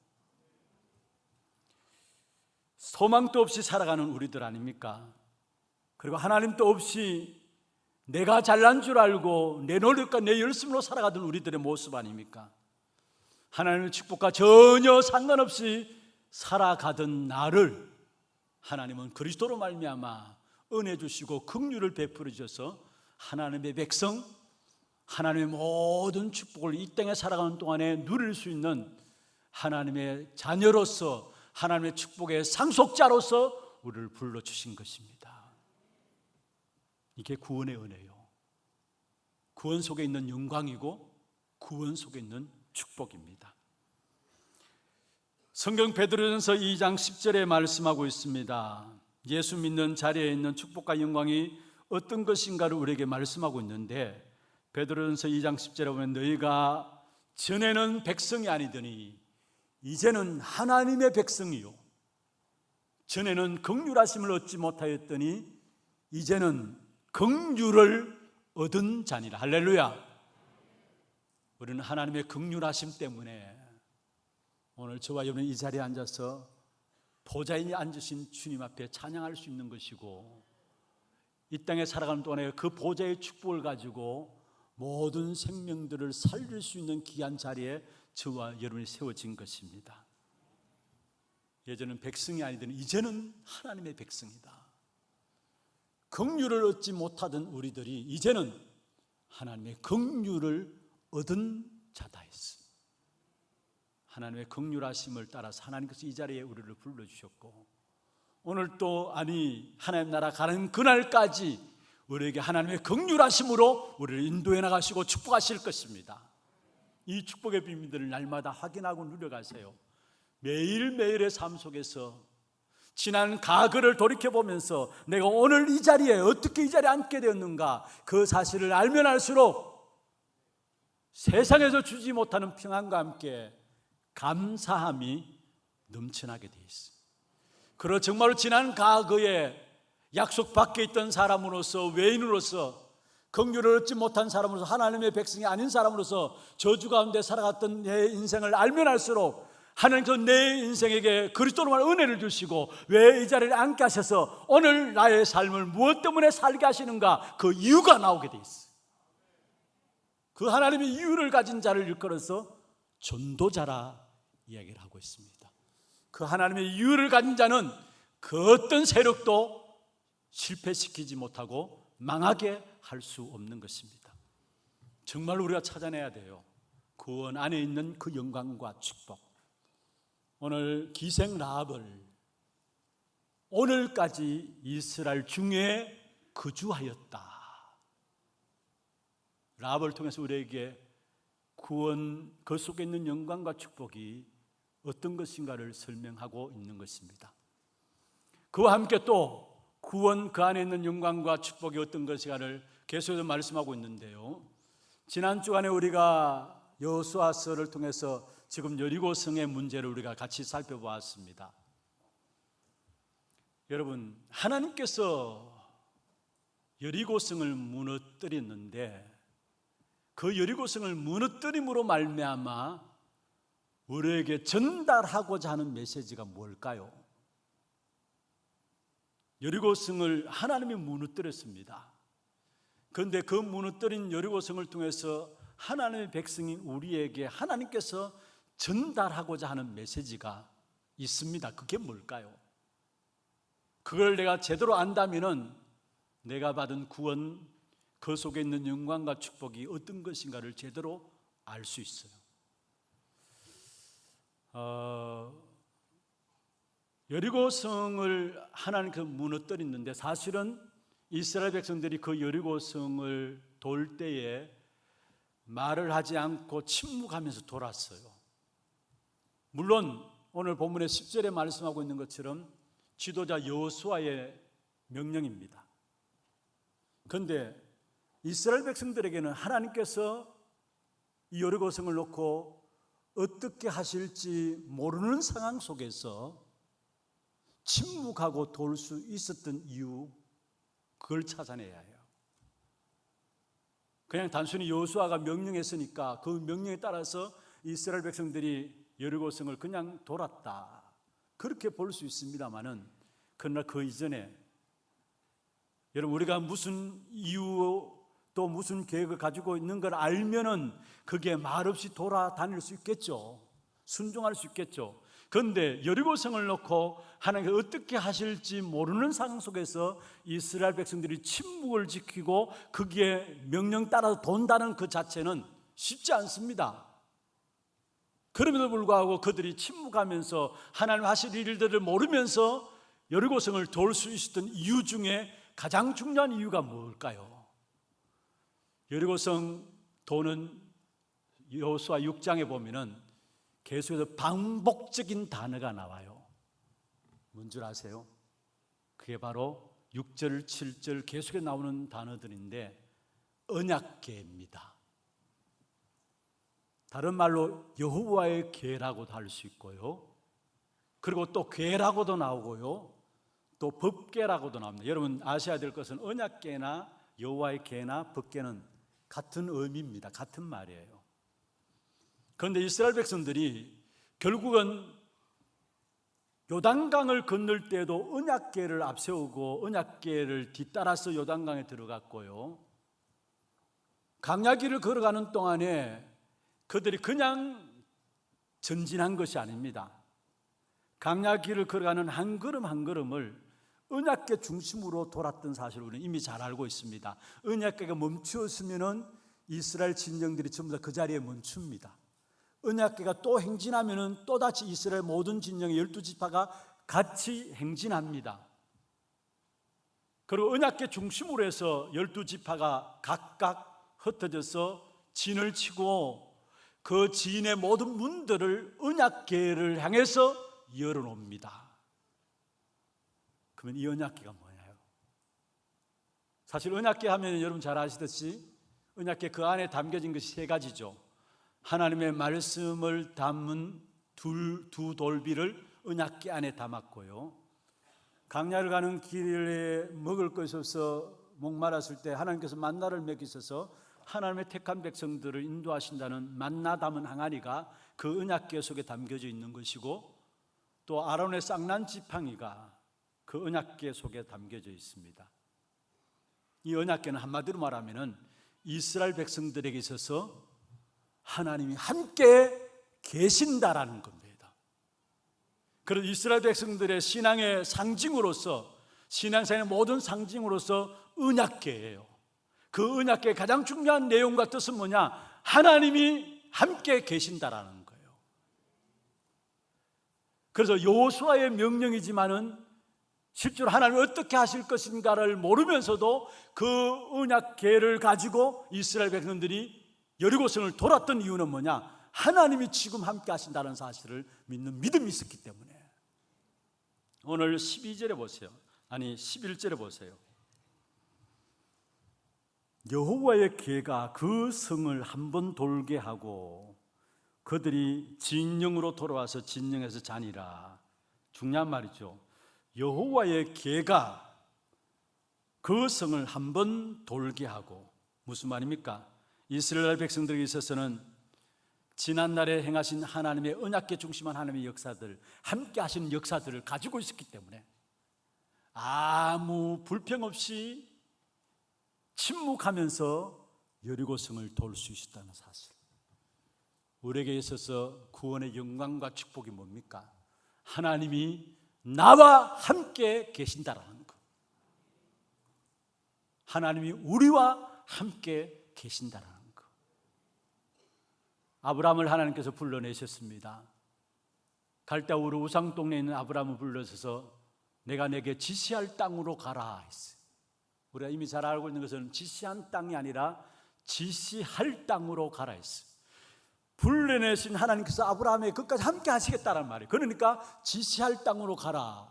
소망도 없이 살아가는 우리들 아닙니까? 그리고 하나님도 없이 내가 잘난 줄 알고 내 노력과 내 열심으로 살아가던 우리들의 모습 아닙니까? 하나님의 축복과 전혀 상관없이 살아가던 나를 하나님은 그리스도로 말미암아 은혜 주시고 긍휼을 베풀어 주셔서 하나님의 백성, 하나님의 모든 축복을 이 땅에 살아가는 동안에 누릴 수 있는 하나님의 자녀로서, 하나님의 축복의 상속자로서 우리를 불러주신 것입니다. 이게 구원의 은혜요. 구원 속에 있는 영광이고 구원 속에 있는 축복입니다. 성경 베드로전서 2장 10절에 말씀하고 있습니다. 예수 믿는 자리에 있는 축복과 영광이 어떤 것인가를 우리에게 말씀하고 있는데, 베드로전서 2장 10절에 보면 너희가 전에는 백성이 아니더니 이제는 하나님의 백성이요 전에는 긍휼하심을 얻지 못하였더니 이제는 긍휼을 얻은 자니라. 할렐루야. 우리는 하나님의 긍휼하심 때문에 오늘 저와 여러분 이 자리에 앉아서 보좌에 앉으신 주님 앞에 찬양할 수 있는 것이고, 이 땅에 살아가는 동안에 그 보좌의 축복을 가지고 모든 생명들을 살릴 수 있는 귀한 자리에 저와 여러분이 세워진 것입니다. 예전은 백성이 아니더니 이제는 하나님의 백성이다. 긍휼을 얻지 못하던 우리들이 이제는 하나님의 긍휼을 얻은 자다 했어. 하나님의 긍휼하심을 따라서 하나님께서 이 자리에 우리를 불러주셨고, 오늘 또 하나님 나라 가는 그날까지 우리에게 하나님의 긍휼하심으로 우리를 인도해 나가시고 축복하실 것입니다. 이 축복의 비밀들을 날마다 확인하고 누려가세요. 매일매일의 삶 속에서 지난 과거를 돌이켜보면서 내가 오늘 이 자리에 어떻게 이 자리에 앉게 되었는가, 그 사실을 알면 알수록 세상에서 주지 못하는 평안과 함께 감사함이 넘쳐나게 되어 있습니다. 그러 정말로 지난 과거에 약속 밖에 있던 사람으로서, 외인으로서, 긍휼을 얻지 못한 사람으로서, 하나님의 백성이 아닌 사람으로서 저주 가운데 살아갔던 내 인생을 알면 알수록 하나님께서 내 인생에게 그리스도로만 은혜를 주시고 왜 이 자리를 앉게 하셔서 오늘 나의 삶을 무엇 때문에 살게 하시는가, 그 이유가 나오게 돼 있어요. 그 하나님의 이유를 가진 자를 일컬어서 전도자라 이야기를 하고 있습니다. 그 하나님의 이유를 가진 자는 그 어떤 세력도 실패시키지 못하고 망하게 할 수 없는 것입니다. 정말 우리가 찾아내야 돼요. 구원 안에 있는 그 영광과 축복. 오늘 기생 라합을 오늘까지 이스라엘 중에 거주하였다. 라합을 통해서 우리에게 구원, 그 속에 있는 영광과 축복이 어떤 것인가를 설명하고 있는 것입니다. 그와 함께 또 구원, 그 안에 있는 영광과 축복이 어떤 것인가를 계속해서 말씀하고 있는데요, 지난 주간에 우리가 여호수아서를 통해서 지금 여리고성의 문제를 우리가 같이 살펴보았습니다. 여러분, 하나님께서 여리고성을 무너뜨렸는데 그 여리고성을 무너뜨림으로 말미암아 우리에게 전달하고자 하는 메시지가 뭘까요? 여리고성을 하나님이 무너뜨렸습니다. 그런데 그 무너뜨린 여리고성을 통해서 하나님의 백성이 우리에게 하나님께서 전달하고자 하는 메시지가 있습니다. 그게 뭘까요? 그걸 내가 제대로 안다면은 내가 받은 구원, 그 속에 있는 영광과 축복이 어떤 것인가를 제대로 알 수 있어요. 여리고성을 하나님께서 무너뜨렸는데 사실은 이스라엘 백성들이 그 여리고성을 돌 때에 말을 하지 않고 침묵하면서 돌았어요. 물론 오늘 본문의 10절에 말씀하고 있는 것처럼 지도자 여호수아의 명령입니다. 그런데 이스라엘 백성들에게는 하나님께서 이 여리고성을 놓고 어떻게 하실지 모르는 상황 속에서 침묵하고 돌 수 있었던 이유, 그걸 찾아내야 해요. 그냥 단순히 여호수아가 명령했으니까 그 명령에 따라서 이스라엘 백성들이 여리고성을 그냥 돌았다, 그렇게 볼 수 있습니다만은, 그러나 그 이전에 여러분, 우리가 무슨 이유 또 무슨 계획을 가지고 있는 걸 알면은 그게 말없이 돌아다닐 수 있겠죠. 순종할 수 있겠죠. 그런데 여리고성을 놓고 하나님께서 어떻게 하실지 모르는 상황 속에서 이스라엘 백성들이 침묵을 지키고 거기에 명령 따라서 돈다는 그 자체는 쉽지 않습니다. 그럼에도 불구하고 그들이 침묵하면서 하나님 하실 일들을 모르면서 여리고성을 돌 수 있었던 이유 중에 가장 중요한 이유가 뭘까요? 여리고성 도는 여호수아 6장에 보면은 계속해서 반복적인 단어가 나와요. 뭔 줄 아세요? 그게 바로 6절, 7절 계속해서 나오는 단어들인데 언약궤입니다. 다른 말로 여호와의 궤라고도 할 수 있고요, 그리고 또 궤라고도 나오고요, 또 법궤라고도 나옵니다. 여러분 아셔야 될 것은 언약궤나 여호와의 궤나 법궤는 같은 의미입니다. 같은 말이에요. 그런데 이스라엘 백성들이 결국은 요단강을 건널 때도 언약궤를 앞세우고 언약궤를 뒤따라서 요단강에 들어갔고요, 광야길을 걸어가는 동안에 그들이 그냥 전진한 것이 아닙니다. 광야길을 걸어가는 한 걸음 한 걸음을 언약궤 중심으로 돌았던 사실을 우리는 이미 잘 알고 있습니다. 언약궤가 멈추었으면은 이스라엘 진영들이 전부 다 그 자리에 멈춥니다. 언약궤가 또 행진하면은 또다시 이스라엘 모든 진영의 12지파가 같이 행진합니다. 그리고 언약궤 중심으로 해서 12지파가 각각 흩어져서 진을 치고 그 진의 모든 문들을 언약궤를 향해서 열어놓습니다. 그러면 이 언약궤가 뭐냐요? 사실 언약궤 하면 여러분 잘 아시듯이 언약궤 그 안에 담겨진 것이 세 가지죠. 하나님의 말씀을 담은 두 돌비를 언약궤 안에 담았고요, 광야를 가는 길에 먹을 것이 없어 목말랐을 때 하나님께서 만나를 먹이셔서 하나님의 택한 백성들을 인도하신다는 만나 담은 항아리가 그 언약궤 속에 담겨져 있는 것이고, 또 아론의 쌍난 지팡이가 그 언약궤 속에 담겨져 있습니다. 이 언약궤는 한마디로 말하면 이스라엘 백성들에게 있어서 하나님이 함께 계신다라는 겁니다. 그래서 이스라엘 백성들의 신앙의 상징으로서, 신앙생활의 모든 상징으로서 언약궤예요. 그 언약궤의 가장 중요한 내용과 뜻은 뭐냐? 하나님이 함께 계신다라는 거예요. 그래서 여호수아의 명령이지만은 실제로 하나님이 어떻게 하실 것인가를 모르면서도 그 언약궤를 가지고 이스라엘 백성들이 여리고성을 돌았던 이유는 뭐냐? 하나님이 지금 함께 하신다는 사실을 믿는 믿음이 있었기 때문에. 오늘 12절에 보세요. 아니 11절에 보세요. 여호와의 궤가 그 성을 한번 돌게 하고 그들이 진영으로 돌아와서 진영에서 자니라. 중요한 말이죠. 여호와의 궤가 그 성을 한번 돌게 하고, 무슨 말입니까? 이스라엘 백성들에게 있어서는 지난날에 행하신 하나님의 언약궤 중심한 하나님의 역사들, 함께 하시는 역사들을 가지고 있었기 때문에 아무 불평 없이 침묵하면서 여리고성을 돌 수 있었다는 사실. 우리에게 있어서 구원의 영광과 축복이 뭡니까? 하나님이 나와 함께 계신다라는 것. 하나님이 우리와 함께 계신다라는 것. 아브라함을 하나님께서 불러내셨습니다. 갈대아 우르 우상 동네에 있는 아브라함을 불러서서 내가 내게 지시할 땅으로 가라 했어요. 우리가 이미 잘 알고 있는 것은 지시한 땅이 아니라 지시할 땅으로 가라 했어요. 불러내신 하나님께서 아브라함에게 끝까지 함께 하시겠다는 말이에요. 그러니까 지시할 땅으로 가라.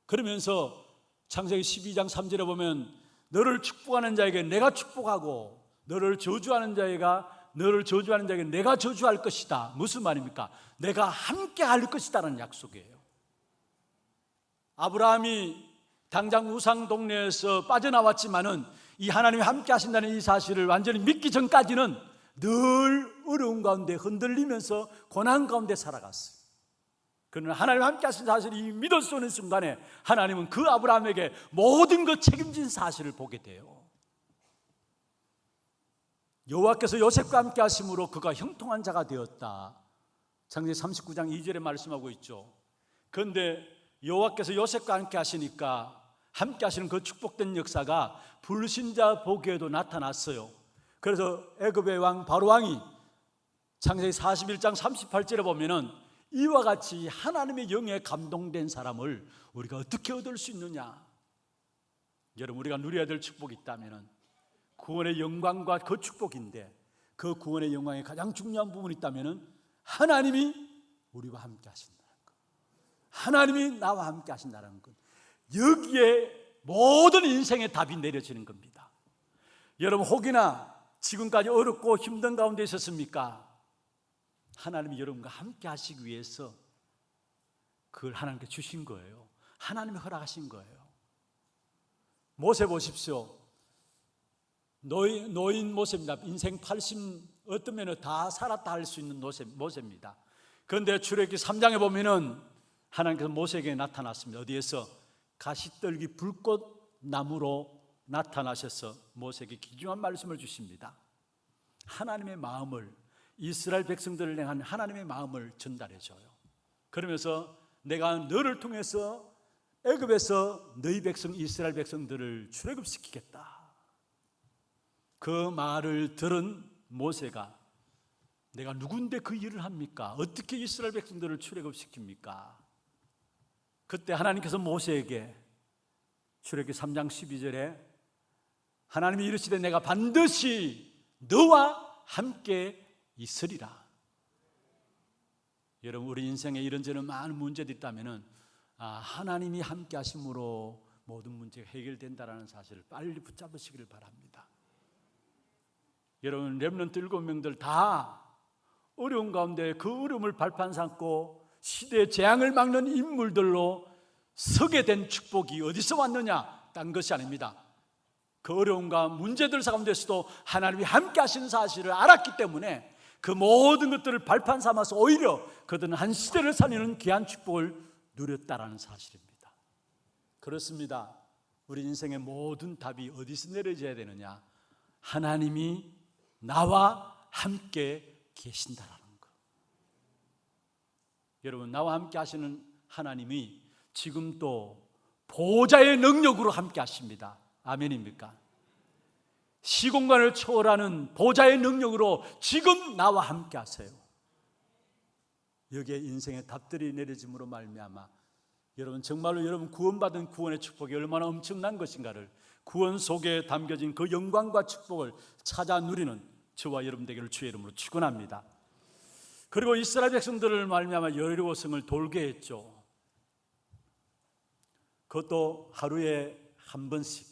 그러면서 창세기 12장 3절에 보면 너를 축복하는 자에게 내가 축복하고 너를 저주하는 자에게 내가 저주할 것이다. 무슨 말입니까? 내가 함께 할 것이다라는 약속이에요. 아브라함이 당장 우상 동네에서 빠져나왔지만은 이 하나님이 함께 하신다는 이 사실을 완전히 믿기 전까지는 늘 어려운 가운데 흔들리면서 고난 가운데 살아갔어요. 그러나 하나님 함께 하신 사실을 이 믿을 수 없는 순간에 하나님은 그 아브라함에게 모든 것 책임진 사실을 보게 돼요. 여호와께서 요셉과 함께 하심으로 그가 형통한 자가 되었다. 창세기 39장 2절에 말씀하고 있죠. 그런데 여호와께서 요셉과 함께 하시니까 함께 하시는 그 축복된 역사가 불신자 보기에도 나타났어요. 그래서 애굽의 왕 바로 왕이 창세기 41장 38절에 보면은 이와 같이 하나님의 영에 감동된 사람을 우리가 어떻게 얻을 수 있느냐? 여러분, 우리가 누려야 될 축복이 있다면은 구원의 영광과 그 축복인데, 그 구원의 영광의 가장 중요한 부분이 있다면은 하나님이 우리와 함께 하신다는 것, 하나님이 나와 함께 하신다는 것, 여기에 모든 인생의 답이 내려지는 겁니다. 여러분, 혹이나 지금까지 어렵고 힘든 가운데 있었습니까? 하나님이 여러분과 함께 하시기 위해서 그걸 하나님께 주신 거예요. 하나님이 허락하신 거예요. 모세 보십시오. 노인 모세입니다. 인생 80 어떤 면에 다 살았다 할 수 있는 모세입니다. 그런데 출애굽기 3장에 보면은 하나님께서 모세에게 나타났습니다. 어디에서? 가시떨기 불꽃나무로 나타나셔서 모세에게 귀중한 말씀을 주십니다. 하나님의 마음을, 이스라엘 백성들을 향한 하나님의 마음을 전달해줘요. 그러면서 내가 너를 통해서 애굽에서 너희 백성 이스라엘 백성들을 출애굽시키겠다. 그 말을 들은 모세가 내가 누군데 그 일을 합니까? 어떻게 이스라엘 백성들을 출애굽시킵니까? 그때 하나님께서 모세에게 출애굽기 3장 12절에 하나님이 이르시되 내가 반드시 너와 함께 있으리라. 여러분, 우리 인생에 이런저런 많은 문제들이 있다면 하나님이 함께 하심으로 모든 문제가 해결된다는 사실을 빨리 붙잡으시기를 바랍니다. 여러분, 렘넌트 7명들 다 어려운 가운데 그 어려움을 발판 삼고 시대의 재앙을 막는 인물들로 서게 된 축복이 어디서 왔느냐? 딴 것이 아닙니다. 그 어려움과 문제들 가운데서도 하나님이 함께 하시는 사실을 알았기 때문에 그 모든 것들을 발판 삼아서 오히려 그들은 한 시대를 살리는 귀한 축복을 누렸다라는 사실입니다. 그렇습니다. 우리 인생의 모든 답이 어디서 내려져야 되느냐? 하나님이 나와 함께 계신다라는 것. 여러분, 나와 함께 하시는 하나님이 지금도 보좌의 능력으로 함께 하십니다. 아멘입니까? 시공간을 초월하는 보좌의 능력으로 지금 나와 함께 하세요. 여기에 인생의 답들이 내려짐으로 말미암아 여러분, 정말로 여러분 구원받은 구원의 축복이 얼마나 엄청난 것인가를, 구원 속에 담겨진 그 영광과 축복을 찾아 누리는 저와 여러분 되기를 주의 이름으로 축원합니다. 그리고 이스라엘 백성들을 말미암아 여리고성을 돌게 했죠. 그것도 하루에 한 번씩,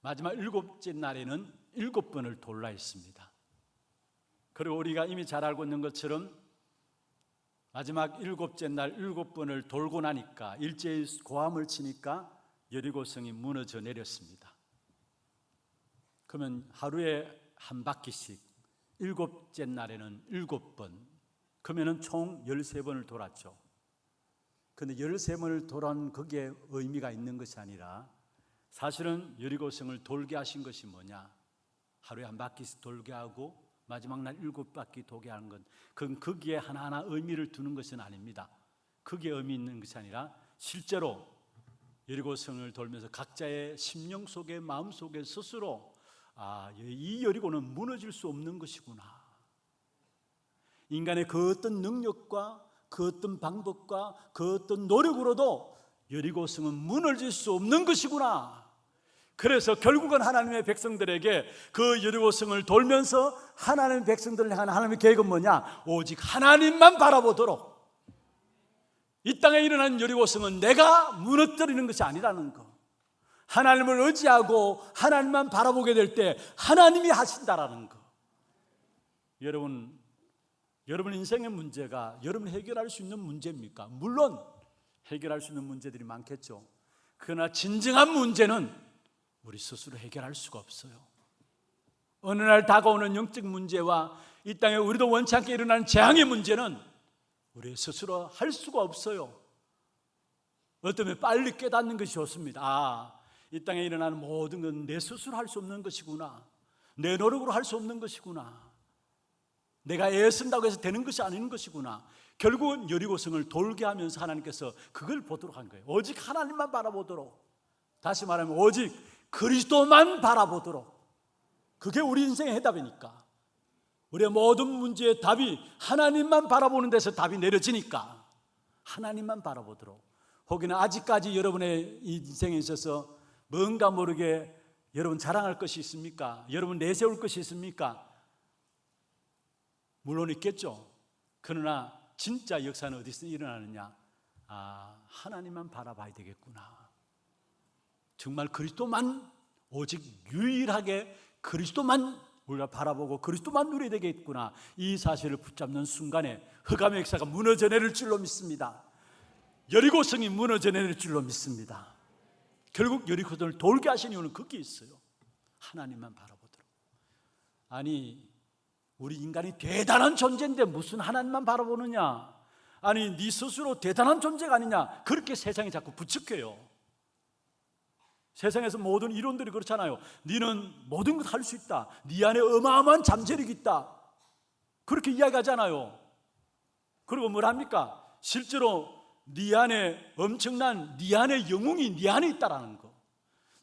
마지막 7째 날에는 7번을 돌라 했습니다. 그리고 우리가 이미 잘 알고 있는 것처럼 마지막 7째 날 7번을 돌고 나니까, 일제히 고함을 치니까 여리고성이 무너져 내렸습니다. 그러면 하루에 한 바퀴씩 7째 날에는 7번, 그러면 총 13번을 돌았죠. 그런데 13번을 돌아온 그게 의미가 있는 것이 아니라 사실은 여리고성을 돌게 하신 것이 뭐냐? 하루에 한 바퀴씩 돌게 하고 마지막 날 7바퀴 돌게 하는 건, 그건 거기에 하나하나 의미를 두는 것은 아닙니다. 그게 의미 있는 것이 아니라 실제로 여리고성을 돌면서 각자의 심령 속에, 마음 속에 스스로 이 여리고는 무너질 수 없는 것이구나. 인간의 그 어떤 능력과 그 어떤 방법과 그 어떤 노력으로도 여리고성은 무너질 수 없는 것이구나. 그래서 결국은 하나님의 백성들에게 그 여리고성을 돌면서 하나님의 백성들을 향한 하나님의 계획은 뭐냐? 오직 하나님만 바라보도록. 이 땅에 일어난 여리고성은 내가 무너뜨리는 것이 아니라는 거. 하나님을 의지하고 하나님만 바라보게 될 때 하나님이 하신다라는 거. 여러분 인생의 문제가 여러분이 해결할 수 있는 문제입니까? 물론 해결할 수 있는 문제들이 많겠죠. 그러나 진정한 문제는 우리 스스로 해결할 수가 없어요. 어느 날 다가오는 영적 문제와 이 땅에 우리도 원치 않게 일어나는 재앙의 문제는 우리 스스로 할 수가 없어요. 어쩌면 빨리 깨닫는 것이 좋습니다. 이 땅에 일어나는 모든 건 내 스스로 할 수 없는 것이구나. 내 노력으로 할 수 없는 것이구나. 내가 애쓴다고 해서 되는 것이 아닌 것이구나. 결국은 여리고성을 돌게 하면서 하나님께서 그걸 보도록 한 거예요. 오직 하나님만 바라보도록. 다시 말하면 오직 그리스도만 바라보도록. 그게 우리 인생의 해답이니까. 우리의 모든 문제의 답이 하나님만 바라보는 데서 답이 내려지니까 하나님만 바라보도록. 혹여나 아직까지 여러분의 인생에 있어서 뭔가 모르게 여러분 자랑할 것이 있습니까? 여러분 내세울 것이 있습니까? 물론 있겠죠. 그러나 진짜 역사는 어디서 일어나느냐? 하나님만 바라봐야 되겠구나. 정말 그리스도만, 오직 유일하게 그리스도만 우리가 바라보고 그리스도만 누려야 되겠구나. 이 사실을 붙잡는 순간에 흑암의 역사가 무너져 내릴 줄로 믿습니다. 여리고성이 무너져 내릴 줄로 믿습니다. 결국 여리고성을 돌게 하신 이유는 거기에 있어요. 하나님만 바라보도록. 아니, 우리 인간이 대단한 존재인데 무슨 하나님만 바라보느냐? 아니, 네 스스로 대단한 존재가 아니냐? 그렇게 세상이 자꾸 부추겨요. 세상에서 모든 이론들이 그렇잖아요. 너는 모든 걸 할 수 있다. 네 안에 어마어마한 잠재력이 있다. 그렇게 이야기하잖아요. 그리고 뭘 합니까? 실제로 네 안에 엄청난, 네 안에 영웅이 네 안에 있다라는 거.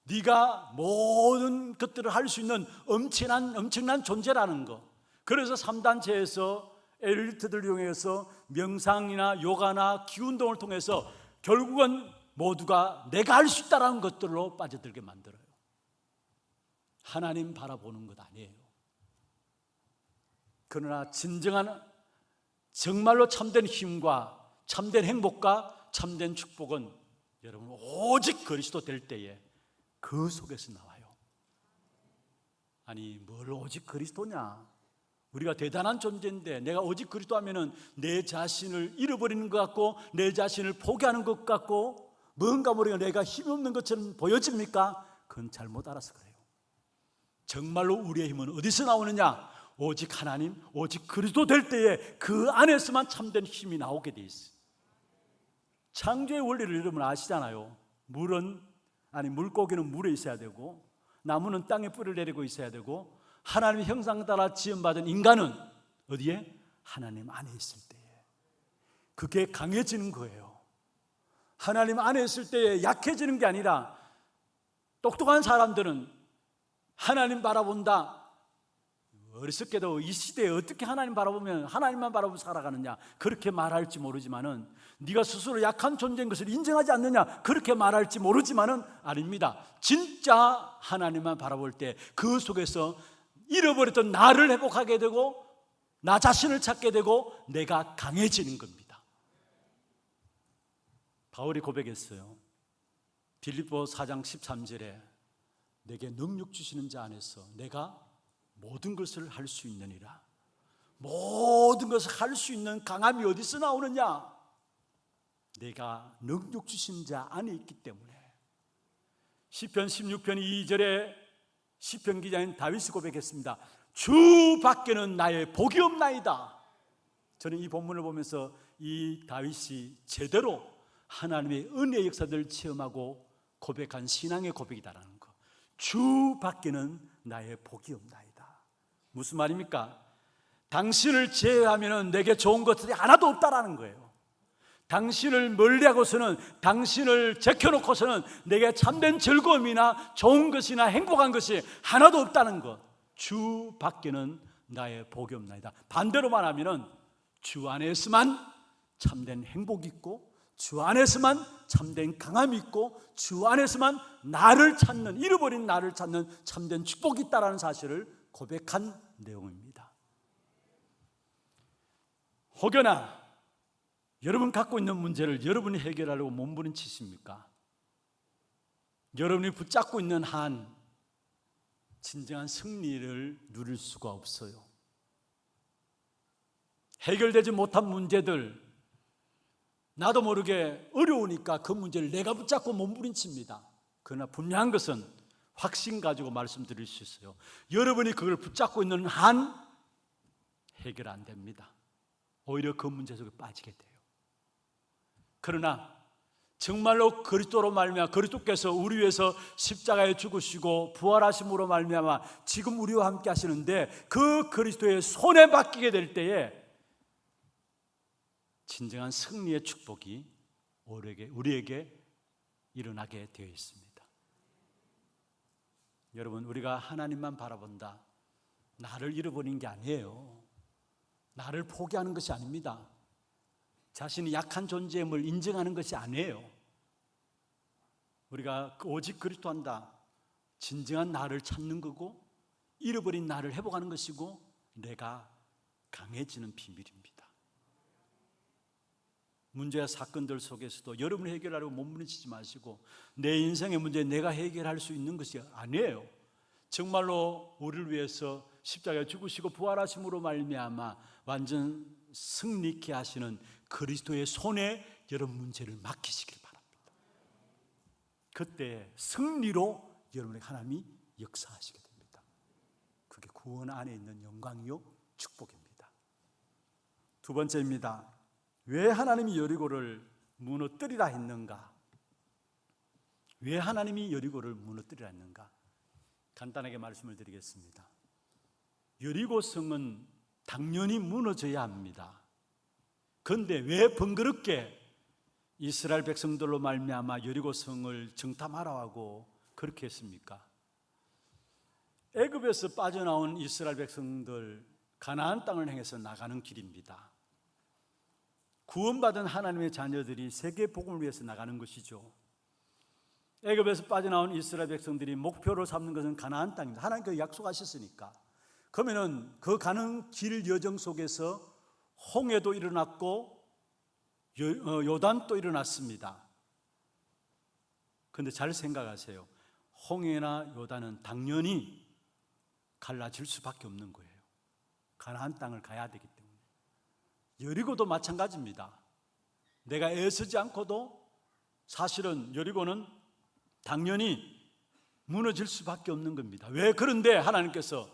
네가 모든 것들을 할 수 있는 엄청난 존재라는 거. 그래서 3단체에서 엘리트들 이용해서 명상이나 요가나 기운동을 통해서 결국은 모두가 내가 할 수 있다라는 것들로 빠져들게 만들어요. 하나님 바라보는 것 아니에요. 그러나 진정한 정말로 참된 힘과 참된 행복과 참된 축복은 여러분 오직 그리스도 될 때에 그 속에서 나와요. 아니 뭘 오직 그리스도냐? 우리가 대단한 존재인데 내가 오직 그리스도 하면은 내 자신을 잃어버리는 것 같고 내 자신을 포기하는 것 같고 뭔가 모르게 내가 힘이 없는 것처럼 보여집니까? 그건 잘못 알아서 그래요. 정말로 우리의 힘은 어디서 나오느냐? 오직 하나님, 오직 그리스도 될 때에 그 안에서만 참된 힘이 나오게 돼 있어요. 창조의 원리를 여러분 아시잖아요. 물고기는 물에 있어야 되고 나무는 땅에 뿌리를 내리고 있어야 되고 하나님의 형상 따라 지음받은 인간은 어디에? 하나님 안에 있을 때에 그게 강해지는 거예요. 하나님 안에 있을 때에 약해지는 게 아니라 똑똑한 사람들은 하나님 바라본다. 어리석게도 이 시대에 어떻게 하나님 바라보면 하나님만 바라보고 살아가느냐 그렇게 말할지 모르지만은 네가 스스로 약한 존재인 것을 인정하지 않느냐 그렇게 말할지 모르지만은 아닙니다. 진짜 하나님만 바라볼 때 그 속에서 잃어버렸던 나를 회복하게 되고 나 자신을 찾게 되고 내가 강해지는 겁니다. 바울이 고백했어요. 빌립보 4장 13절에 내게 능력 주시는 자 안에서 내가 모든 것을 할 수 있느니라. 모든 것을 할 수 있는 강함이 어디서 나오느냐? 내가 능력 주신 자 안에 있기 때문에. 시편 16편 2절에 시편 기자인 다윗이 고백했습니다. 주 밖에는 나의 복이 없나이다. 저는 이 본문을 보면서 이 다윗이 제대로 하나님의 은혜의 역사들을 체험하고 고백한 신앙의 고백이다라는 거. 주 밖에는 나의 복이 없나이다. 무슨 말입니까? 당신을 제외하면 내게 좋은 것들이 하나도 없다라는 거예요. 당신을 멀리하고서는 당신을 제껴놓고서는 내게 참된 즐거움이나 좋은 것이나 행복한 것이 하나도 없다는 것. 주 밖에는 나의 복이 없나이다. 반대로 말하면 주 안에서만 참된 행복이 있고 주 안에서만 참된 강함이 있고 주 안에서만 나를 찾는, 잃어버린 나를 찾는 참된 축복이 있다는 사실을 고백한 내용입니다. 혹여나 여러분 갖고 있는 문제를 여러분이 해결하려고 몸부림치십니까? 여러분이 붙잡고 있는 한 진정한 승리를 누릴 수가 없어요. 해결되지 못한 문제들, 나도 모르게 어려우니까 그 문제를 내가 붙잡고 몸부림칩니다. 그러나 분명한 것은 확신 가지고 말씀드릴 수 있어요. 여러분이 그걸 붙잡고 있는 한 해결 안 됩니다. 오히려 그 문제 속에 빠지게 돼요. 그러나 정말로 그리스도로 말미암아 그리스도께서 우리 위해서 십자가에 죽으시고 부활하심으로 말미암아 지금 우리와 함께 하시는데 그 그리스도의 손에 맡기게 될 때에 진정한 승리의 축복이 우리에게 일어나게 되어 있습니다. 여러분, 우리가 하나님만 바라본다. 나를 잃어버린 게 아니에요. 나를 포기하는 것이 아닙니다. 자신이 약한 존재임을 인정하는 것이 아니에요. 우리가 오직 그리스도 한다. 진정한 나를 찾는 거고 잃어버린 나를 회복하는 것이고 내가 강해지는 비밀입니다. 문제와 사건들 속에서도 여러분이 해결하려고 몸부림치지 마시고 내 인생의 문제 내가 해결할 수 있는 것이 아니에요. 정말로 우리를 위해서 십자가에 죽으시고 부활하심으로 말미암아 완전 승리케 하시는 그리스도의 손에 여러분 문제를 맡기시길 바랍니다. 그때 승리로 여러분의 하나님이 역사하시게 됩니다. 그게 구원 안에 있는 영광이요 축복입니다. 두 번째입니다. 왜 하나님이 여리고를 무너뜨리라 했는가? 왜 하나님이 여리고를 무너뜨리라 했는가? 간단하게 말씀을 드리겠습니다. 여리고 성은 당연히 무너져야 합니다. 그런데 왜 번거롭게 이스라엘 백성들로 말미암아 여리고 성을 정탐하라 하고 그렇게 했습니까? 애굽에서 빠져나온 이스라엘 백성들 가나안 땅을 향해서 나가는 길입니다. 구원받은 하나님의 자녀들이 세계 복음을 위해서 나가는 것이죠. 애굽에서 빠져나온 이스라엘 백성들이 목표를 삼는 것은 가나안 땅입니다. 하나님께서 약속하셨으니까. 그러면은 그 가는 길 여정 속에서 홍해도 일어났고 요단도 일어났습니다. 그런데 잘 생각하세요. 홍해나 요단은 당연히 갈라질 수밖에 없는 거예요. 가나안 땅을 가야 되기 때문에. 여리고도 마찬가지입니다. 내가 애쓰지 않고도 사실은 여리고는 당연히 무너질 수밖에 없는 겁니다. 왜 그런데 하나님께서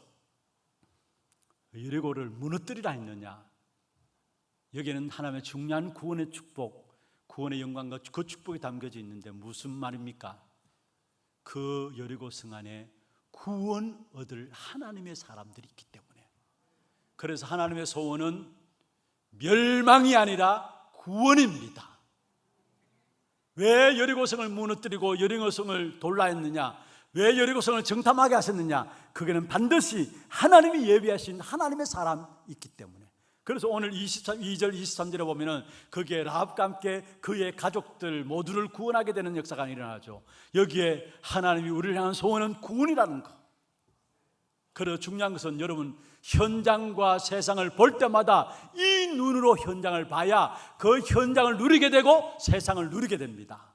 여리고를 무너뜨리라 했느냐? 여기에는 하나님의 중요한 구원의 축복, 구원의 영광과 그 축복이 담겨져 있는데 무슨 말입니까? 그 여리고 성 안에 구원 얻을 하나님의 사람들이 있기 때문에. 그래서 하나님의 소원은 멸망이 아니라 구원입니다. 왜 여리고성을 무너뜨리고 여리고성을 돌라 했느냐? 왜 여리고성을 정탐하게 하셨느냐? 그게는 반드시 하나님이 예비하신 하나님의 사람이 있기 때문에. 그래서 오늘 22절 23절에 보면은 거기에 라합과 함께 그의 가족들 모두를 구원하게 되는 역사가 일어나죠. 여기에 하나님이 우리를 향한 소원은 구원이라는 것. 그래서 중요한 것은 여러분, 현장과 세상을 볼 때마다 이 눈으로 현장을 봐야 그 현장을 누리게 되고 세상을 누리게 됩니다.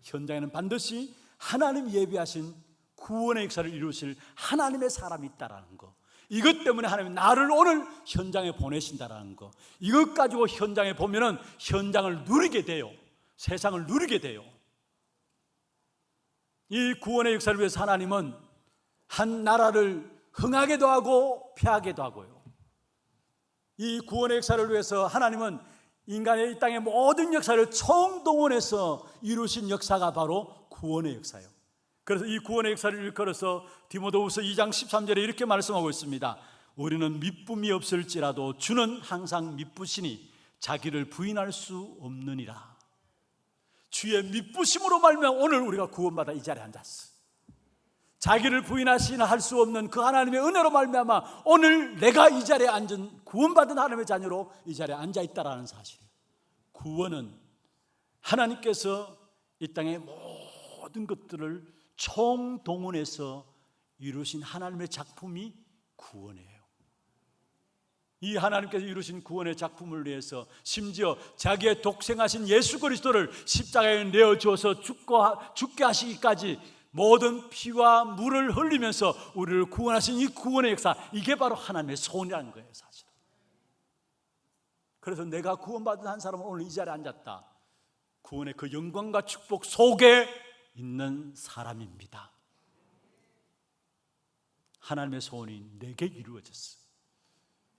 현장에는 반드시 하나님이 예비하신 구원의 역사를 이루실 하나님의 사람이 있다는 것. 이것 때문에 하나님이 나를 오늘 현장에 보내신다는 것. 이것 가지고 현장에 보면은 현장을 누리게 돼요. 세상을 누리게 돼요. 이 구원의 역사를 위해서 하나님은 한 나라를 흥하게도 하고 패하게도 하고요. 이 구원의 역사를 위해서 하나님은 인간의 이 땅의 모든 역사를 총동원해서 이루신 역사가 바로 구원의 역사예요. 그래서 이 구원의 역사를 일컬어서 디모데후서 2장 13절에 이렇게 말씀하고 있습니다. 우리는 미쁨이 없을지라도 주는 항상 미쁘시니 자기를 부인할 수 없느니라. 주의 미쁘심으로 말미암아 오늘 우리가 구원받아 이 자리에 앉았어. 자기를 부인하시나 할 수 없는 그 하나님의 은혜로 말미암아 오늘 내가 이 자리에 앉은 구원받은 하나님의 자녀로 이 자리에 앉아있다라는 사실이에요. 구원은 하나님께서 이 땅의 모든 것들을 총동원해서 이루신 하나님의 작품이 구원이에요. 이 하나님께서 이루신 구원의 작품을 위해서 심지어 자기의 독생하신 예수 그리스도를 십자가에 내어주어서 죽게 하시기까지 모든 피와 물을 흘리면서 우리를 구원하신 이 구원의 역사, 이게 바로 하나님의 소원이라는 거예요, 사실은. 그래서 내가 구원받은 한 사람은 오늘 이 자리에 앉았다. 구원의 그 영광과 축복 속에 있는 사람입니다. 하나님의 소원이 내게 이루어졌어.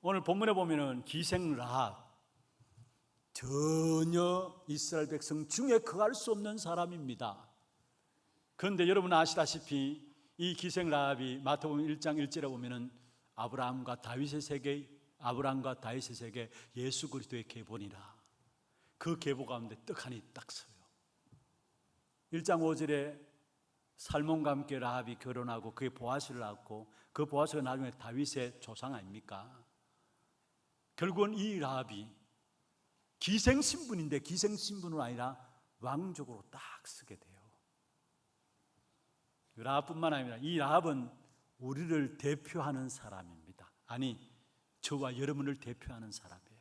오늘 본문에 보면은 기생 라합, 전혀 이스라엘 백성 중에 거할 수 없는 사람입니다. 그런데 여러분 아시다시피 이 기생 라합이 마태복음 1장 1절에 보면은 아브라함과 다윗의 세계, 예수 그리스도의 계보니라. 그 계보 가운데 떡하니 딱 서요. 1장 5절에 살몬과 함께 라합이 결혼하고 그의 보아스를 낳고 그 보아스가 나중에 다윗의 조상 아닙니까? 결국은 이 라합이 기생신분인데 기생신분은 아니라 왕족으로 딱 서게 돼요. 라합뿐만 아니라 이 라합은 우리를 대표하는 사람입니다. 아니, 저와 여러분을 대표하는 사람이에요.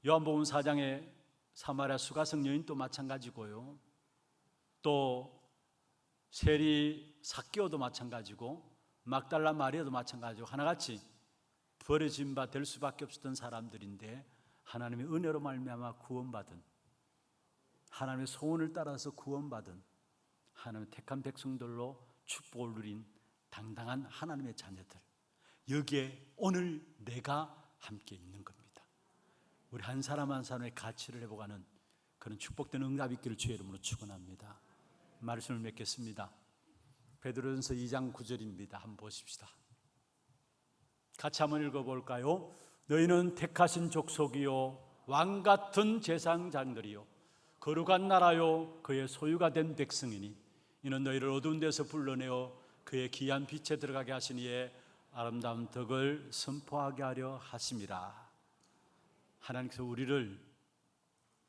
요한복음 4장의 사마리아 수가성 여인도 마찬가지고요. 또 세리 삭개오도 마찬가지고 막달라 마리아도 마찬가지고 하나같이 버려진 바 될 수밖에 없었던 사람들인데 하나님의 은혜로 말미암아 구원받은, 하나님의 소원을 따라서 구원받은 하나님의 택한 백성들로 축복을 누린 당당한 하나님의 자녀들, 여기에 오늘 내가 함께 있는 겁니다. 우리 한 사람 한 사람의 가치를 회복하는 그런 축복된 응답 있기를 주의 이름으로 축원합니다. 말씀을 맺겠습니다. 베드로전서 2장 9절입니다. 한번 보십시다. 같이 한번 읽어볼까요? 너희는 택하신 족속이요 왕같은 제사장들이요 거룩한 나라요 그의 소유가 된 백성이니 이는 너희를 어두운 데서 불러내어 그의 귀한 빛에 들어가게 하시니에 아름다운 덕을 선포하게 하려 하심이라. 하나님께서 우리를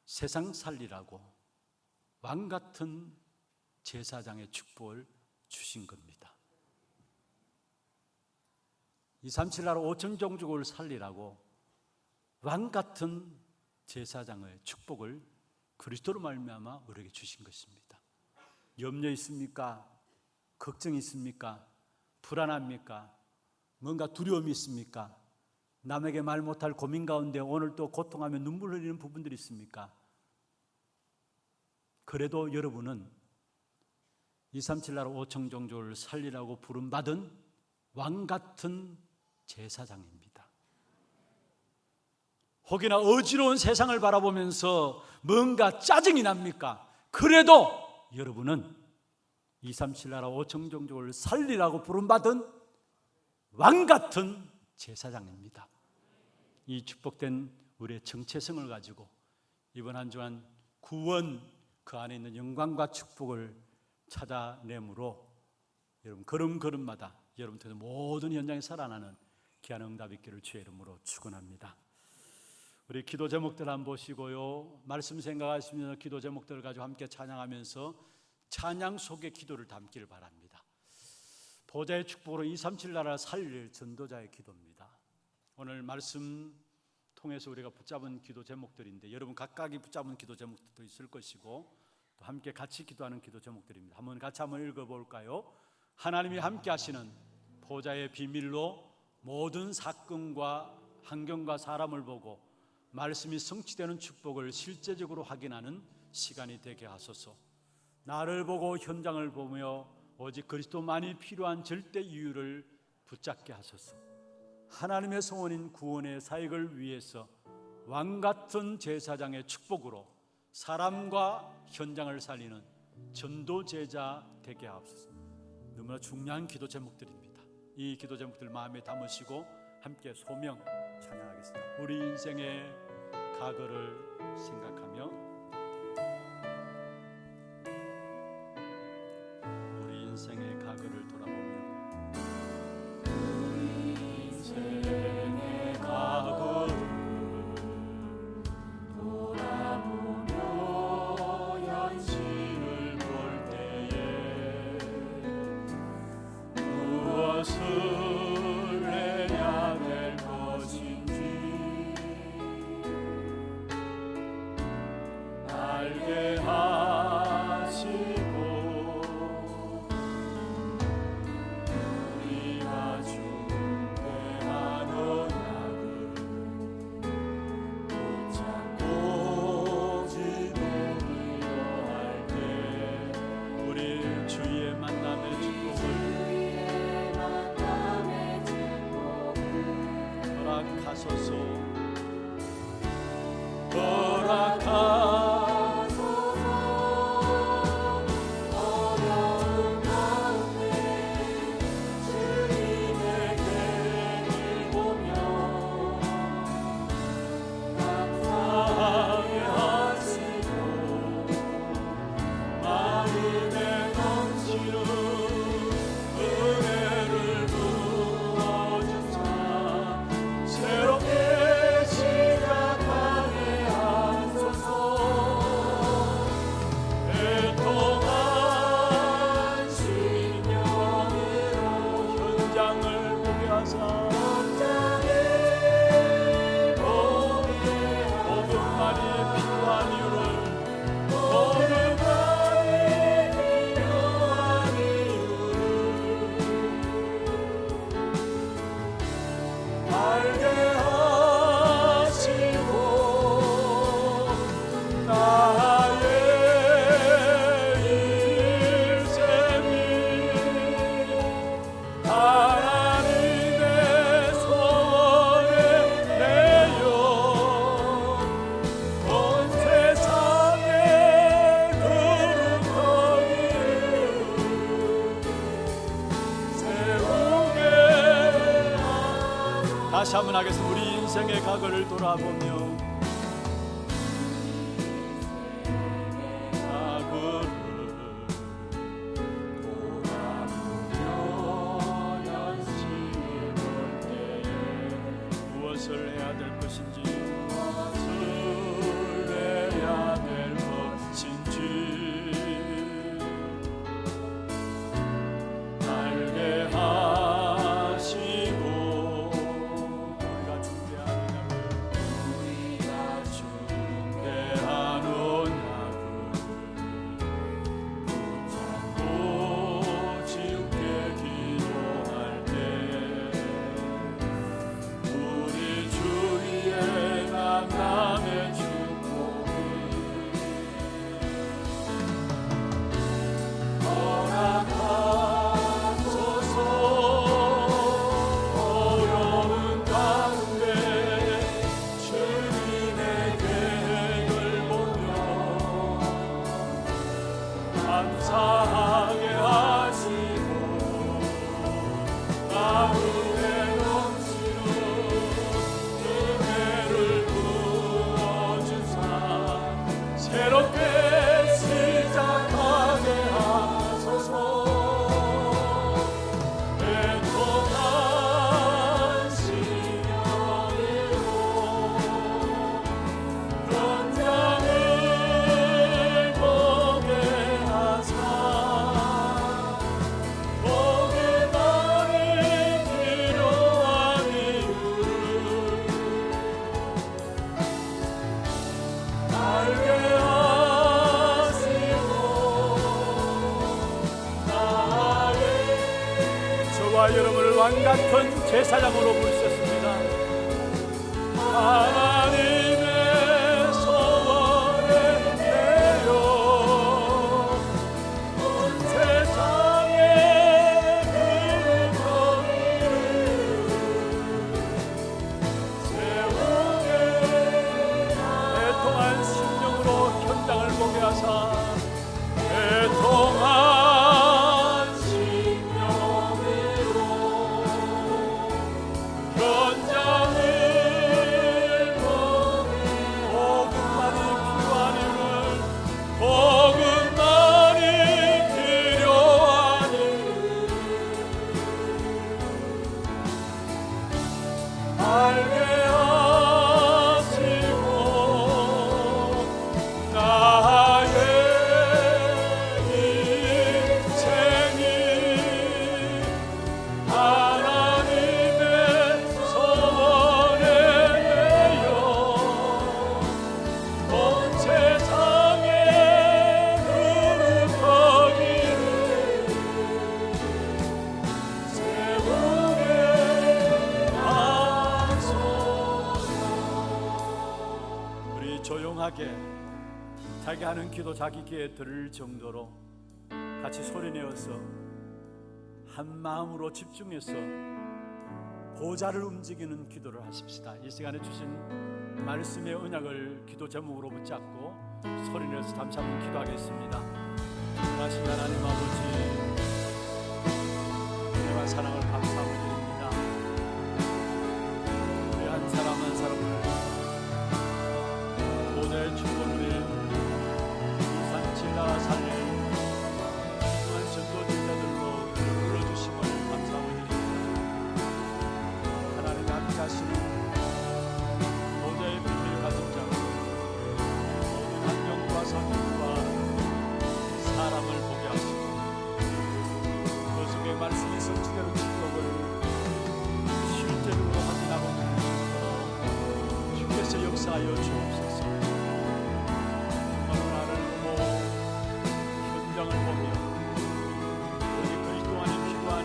세상 살리라고 왕같은 제사장의 축복을 주신 겁니다. 237 나라 5천 종족을 살리라고 왕 같은 제사장의 축복을 그리스도로 말미암아 우리에게 주신 것입니다. 염려 있습니까? 걱정 있습니까? 불안합니까? 뭔가 두려움이 있습니까? 남에게 말 못할 고민 가운데 오늘 또 고통하며 눈물 흘리는 부분들이 있습니까? 그래도 여러분은 237 나라 5천 종족을 살리라고 부름받은 왕 같은 제사장입니다. 혹여나 어지러운 세상을 바라보면서 뭔가 짜증이 납니까? 그래도 여러분은 237 나라 5천 종족을 살리라고 부름받은 왕 같은 제사장입니다. 이 축복된 우리의 정체성을 가지고 이번 한 주간 구원, 그 안에 있는 영광과 축복을 찾아내므로 여러분 걸음걸음마다 여러분들 모든 현장에 살아나는 귀한 응답 있기를 주의 이름으로 축원합니다. 우리 기도 제목들 한번 보시고요, 말씀 생각하시면서 기도 제목들을 가지고 함께 찬양하면서 찬양 속에 기도를 담기를 바랍니다. 보좌의 축복으로 237 나라를 살릴 전도자의 기도입니다. 오늘 말씀 통해서 우리가 붙잡은 기도 제목들인데 여러분 각각이 붙잡은 기도 제목들도 있을 것이고 또 함께 같이 기도하는 기도 제목들입니다. 같이 한번 읽어볼까요? 하나님이 함께 하시는 보좌의 비밀로 모든 사건과 환경과 사람을 보고 말씀이 성취되는 축복을 실제적으로 확인하는 시간이 되게 하소서. 나를 보고 현장을 보며 오직 그리스도만이 필요한 절대 이유를 붙잡게 하소서. 하나님의 소원인 구원의 사역을 위해서 왕같은 제사장의 축복으로 사람과 현장을 살리는 전도제자 되게 하옵소서. 너무나 중요한 기도 제목들입니다. 이 기도 제목들 마음에 담으시고 함께 소명 찬양하겠습니다. 우리 인생의 과거를 생각하며 우리 인생의 과거를 돌아보며 우리 인생의 과거를 돌아보며 현실을 볼 때에 무엇을 해야 될 것인지 알게 하시고 우리가 중대하는 약을 붙잡고 지내려 할 때 우리 주의 만남의 축복을 허락하소서. 어려운 가운데 주님의 계획을 보며 감사하게 하시고 마음에 넘치는 은혜를 부어주사 새롭게 시작하게 하소서. 애통한 심령으로 현장을 보게 하사 모든 말이 필요한 이유를 알게 하시고 나의 인생이 하나님의 소원에 내어 온 세상에 그릇거리를 세우게 다시 한번 하겠습니다. 우리 인생의 과거를 돌아보며 과거를 돌아보며 현실을 볼 때에 무엇을 해야 될 것인지 무엇을 해야 될 것인지 왕같은 제사장으로 부르셨습니다. 하나님의 소원에 내려 온 세상에 그릇거리를 세우게 애통한 심령으로 현장을 보게 하사 애통한 심령으로 현장을 보게 복음만이 필요하니를 복음만이 필요하니를 알게 하시고 나의 인생이 하나님의 소원에 내어 온 세상에 그릇거리를 세우게 하소서. 우리 조용하게 자기 하는 기도 자기 귀에 들을 정도로 같이 소리내어서 한 마음으로 집중해서 보좌를 움직이는 기도를 하십시다. 이 시간에 주신 말씀의 언약을 기도 제목으로 붙잡고 소리내어서 잠시 한번 기도하겠습니다. 하나님 하나님 아버지, 은혜와 사랑을 감사하고 드립니다. 우리 한 사람 한 사람을 보좌의 축복을 산칠라 살릴 한 전도자들로 불러주심을 감사하고 드립니다. 하나님 함께하시는 보좌의 비밀 가진 자로 모든 환경과 성격과 사람을 보게 하시고 그 속에 말씀이 성취되는 축복을 실제로 확인하고 누릴 수 있도록 주께서 역사하여 주옵소서. 현장을 보며 오직 그리스도 안에 필요한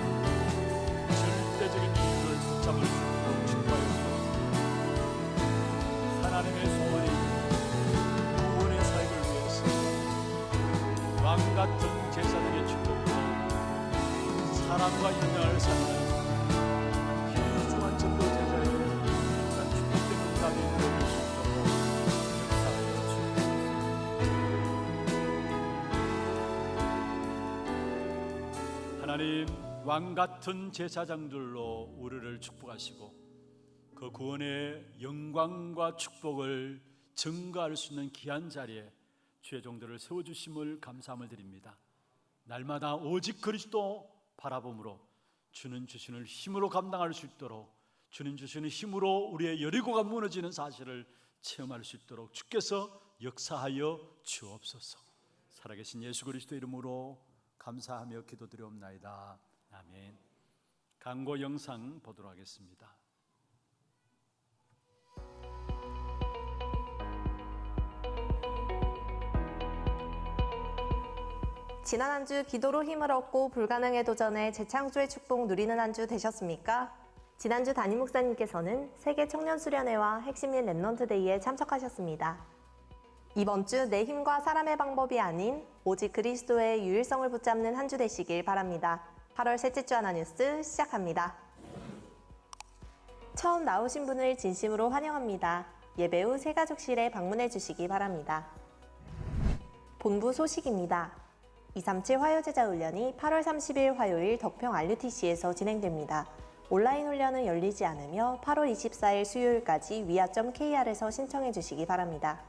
절대적인 이유를 붙잡을 수 있도록 축복하여 주옵소서. 하나님의 소원이 구원의 사역을 위해서 왕같은 제사장의 축복으로 사람과 인연을 쌓는 귀중한 전도 제자의 축복된 응답이 이루어질 수 있도록 역사하여 주옵소서. 하나님, 왕같은 제사장들로 우리를 축복하시고 그 구원의 영광과 축복을 증거할 수 있는 귀한 자리에 주의 종들을 세워주심을 감사함을 드립니다. 날마다 오직 그리스도 바라봄으로 주는 주시는 힘으로 감당할 수 있도록, 주는 주시는 힘으로 우리의 여리고가 무너지는 사실을 체험할 수 있도록 주께서 역사하여 주옵소서. 살아계신 예수 그리스도 이름으로 감사하며 기도드리옵나이다. 아멘. 강고 영상 보도록 하겠습니다. 지난 한 주 기도로 힘을 얻고 불가능에 도전해 재창조의 축복 누리는 한 주 되셨습니까? 지난주 담임 목사님께서는 세계 청년수련회와 핵심인 랩넌트데이에 참석하셨습니다. 이번 주 내 힘과 사람의 방법이 아닌 오직 그리스도의 유일성을 붙잡는 한 주 되시길 바랍니다. 8월 셋째 주 하나 뉴스 시작합니다. 처음 나오신 분을 진심으로 환영합니다. 예배 후 새가족실에 방문해 주시기 바랍니다. 본부 소식입니다. 237 화요제자 훈련이 8월 30일 화요일 덕평 RUTC에서 진행됩니다. 온라인 훈련은 열리지 않으며 8월 24일 수요일까지 위아.kr에서 신청해 주시기 바랍니다.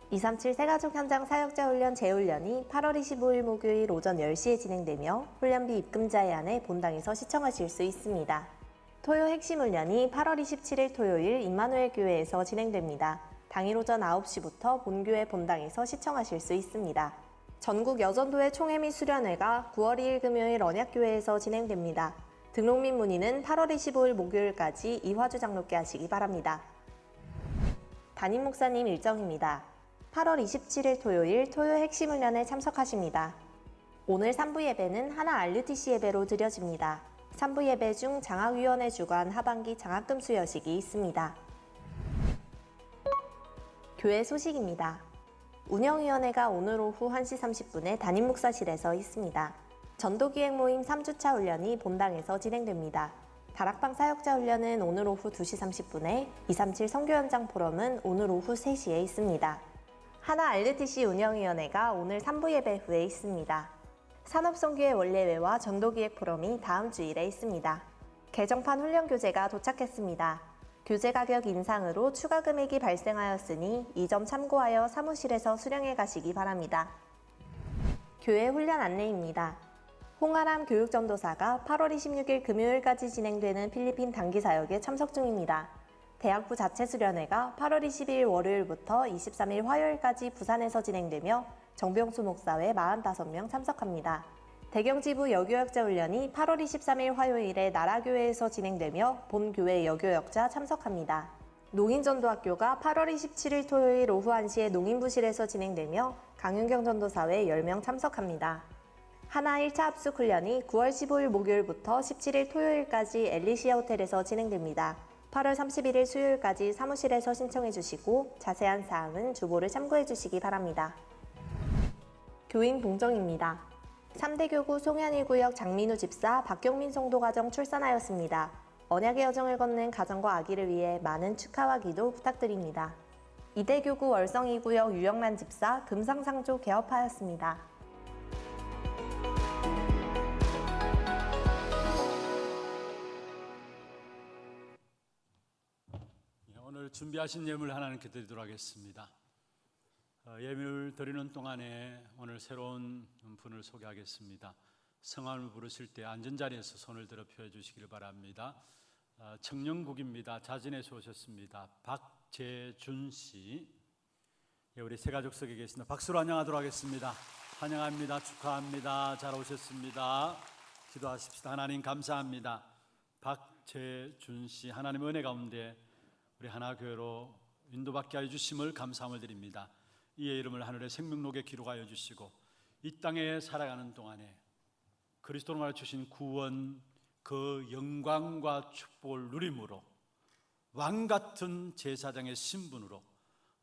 237 새가족 현장 사역자 훈련 재훈련이 8월 25일 목요일 오전 10시에 진행되며 훈련비 입금자에 한해 본당에서 시청하실 수 있습니다. 토요 핵심 훈련이 8월 27일 토요일 임마누엘 교회에서 진행됩니다. 당일 오전 9시부터 본교회 본당에서 시청하실 수 있습니다. 전국 여전도회 총회 및 수련회가 9월 2일 금요일 언약교회에서 진행됩니다. 등록 및 문의는 8월 25일 목요일까지 이화주 장로께 하시기 바랍니다. 담임 목사님 일정입니다. 8월 27일 토요일 토요 핵심 훈련에 참석하십니다. 오늘 3부 예배는 하나 RUTC 예배로 드려집니다. 3부 예배 중 장학위원회 주관 하반기 장학금 수여식이 있습니다. 교회 소식입니다. 운영위원회가 오늘 오후 1시 30분에 담임 목사실에서 있습니다. 전도기획 모임 3주차 훈련이 본당에서 진행됩니다. 다락방 사역자 훈련은 오늘 오후 2시 30분에, 237 선교 현장 포럼은 오늘 오후 3시에 있습니다. 하나 RTC 운영위원회가 오늘 3부 예배 후에 있습니다. 산업선교의 원례회와 전도기획 포럼이 다음 주일에 있습니다. 개정판 훈련 교재가 도착했습니다. 교재 가격 인상으로 추가 금액이 발생하였으니 이 점 참고하여 사무실에서 수령해 가시기 바랍니다. 교회 훈련 안내입니다. 홍아람 교육전도사가 8월 26일 금요일까지 진행되는 필리핀 단기 사역에 참석 중입니다. 대학부 자체 수련회가 8월 22일 월요일부터 23일 화요일까지 부산에서 진행되며 정병수 목사 외 45명 참석합니다. 대경지부 여교역자 훈련이 8월 23일 화요일에 나라교회에서 진행되며 본교회 여교역자 참석합니다. 농인전도학교가 8월 27일 토요일 오후 1시에 농인부실에서 진행되며 강윤경 전도사 외 10명 참석합니다. 하나 1차 합숙 훈련이 9월 15일 목요일부터 17일 토요일까지 엘리시아 호텔에서 진행됩니다. 8월 31일 수요일까지 사무실에서 신청해 주시고 자세한 사항은 주보를 참고해 주시기 바랍니다. 교인 봉정입니다. 3대 교구 송현 1구역 장민우 집사 박경민 성도가정 출산하였습니다. 언약의 여정을 걷는 가정과 아기를 위해 많은 축하와 기도 부탁드립니다. 2대 교구 월성 2구역 유영만 집사 금상상조 개업하였습니다. 오늘 준비하신 예물 하나님께 드리도록 하겠습니다. 예물 드리는 동안에 오늘 새로운 분을 소개하겠습니다. 성함을 부르실 때 앉은 자리에서 손을 들어 펴 주시길 바랍니다. 청년국입니다. 자진해서 오셨습니다. 박재준 씨. 예, 우리 새가족 속에 계십니다. 박수로 환영하도록 하겠습니다. 환영합니다. 축하합니다. 잘 오셨습니다. 기도하십시다. 하나님 감사합니다. 박재준 씨, 하나님의 은혜 가운데 우리 하나교회로 인도받게 하여 주심을 감사함을 드립니다. 이의 이름을 하늘의 생명록에 기록하여 주시고 이 땅에 살아가는 동안에 그리스도로 말해 주신 구원, 그 영광과 축복을 누림으로 왕같은 제사장의 신분으로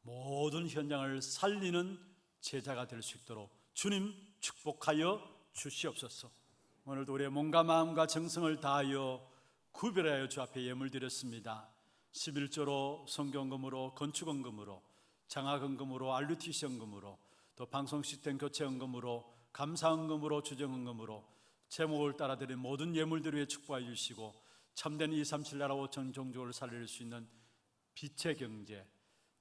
모든 현장을 살리는 제자가 될 수 있도록 주님 축복하여 주시옵소서. 오늘도 우리의 몸과 마음과 정성을 다하여 구별하여 주 앞에 예물 드렸습니다. 11조로 성경금으로, 건축원금으로, 장학원금으로, RUTC 원금으로, 또 방송 시스템 교체 원금으로, 감사원금으로, 주정원금으로 제목을 따라 드린 모든 예물들 위해 축복해 주시고 참된 237 나라 5천 종족을 살릴 수 있는 빛의 경제,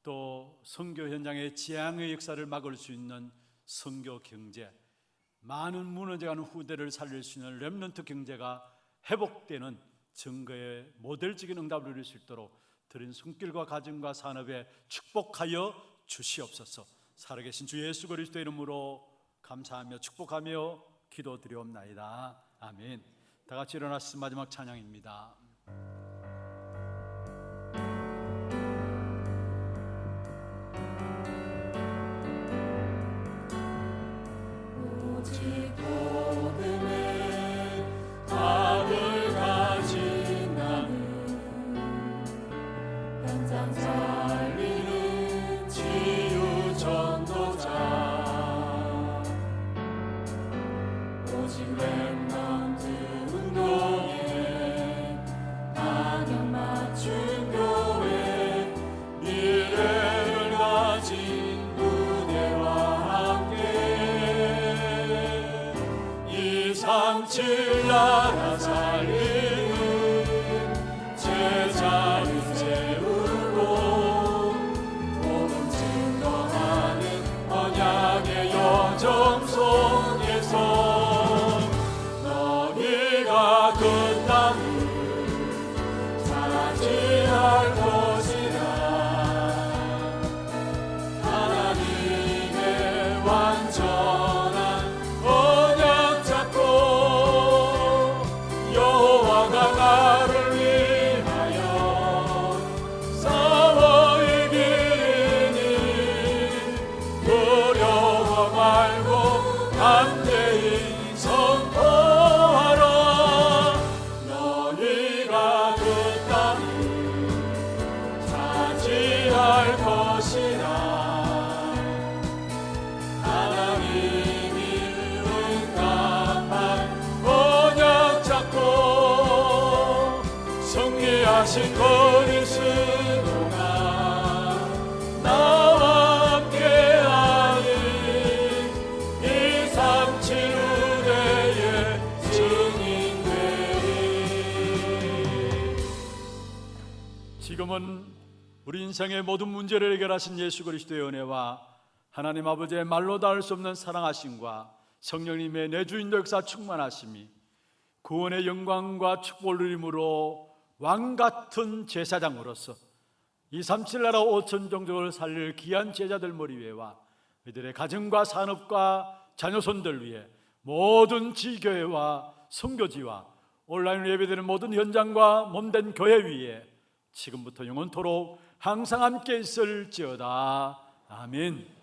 또 선교 현장의 재앙의 역사를 막을 수 있는 선교 경제, 많은 무너져가는 후대를 살릴 수 있는 렘넌트 경제가 회복되는 증거의 모델적인 응답을 이룰 수 있도록 드린 손길과 가정과 산업에 축복하여 주시옵소서. 살아계신 주 예수 그리스도의 이름으로 감사하며 축복하며 기도드리옵나이다. 아멘. 다 같이 일어나서 마지막 찬양입니다. 오직 복음의 답을 가진 나는 현장 살리는 치유 전도자, 오직 렘넌트 운동에 방향 맞춘 교회, 미래를 가진 무대와 함께 237 나라 살리는 제자를 세우고 복음 증거하는 언약의 여정 속에서 너희가 그 땅을 차지할 것이라. 하나님의 완전한 언약 잡고 것이라 하나님이 응답한 언약 잡고 승리하신 그리스도가 나와 함께하니 237 후대의 증인되리. 지금은 우리 인생의 모든 문제를 해결하신 예수 그리스도의 은혜와 하나님 아버지의 말로 닿을 수 없는 사랑하심과 성령님의 내주인도 역사 충만하심이 구원의 영광과 축복을 누림으로 왕같은 제사장으로서 237 나라 5천 종족을 살릴 귀한 제자들 머리 위에와 그들의 가정과 산업과 자녀손들 위해 모든 지교회와 선교지와 온라인으로 예배드리는 모든 현장과 몸된 교회 위에 지금부터 영원토록 항상 함께 있을지어다. 아멘.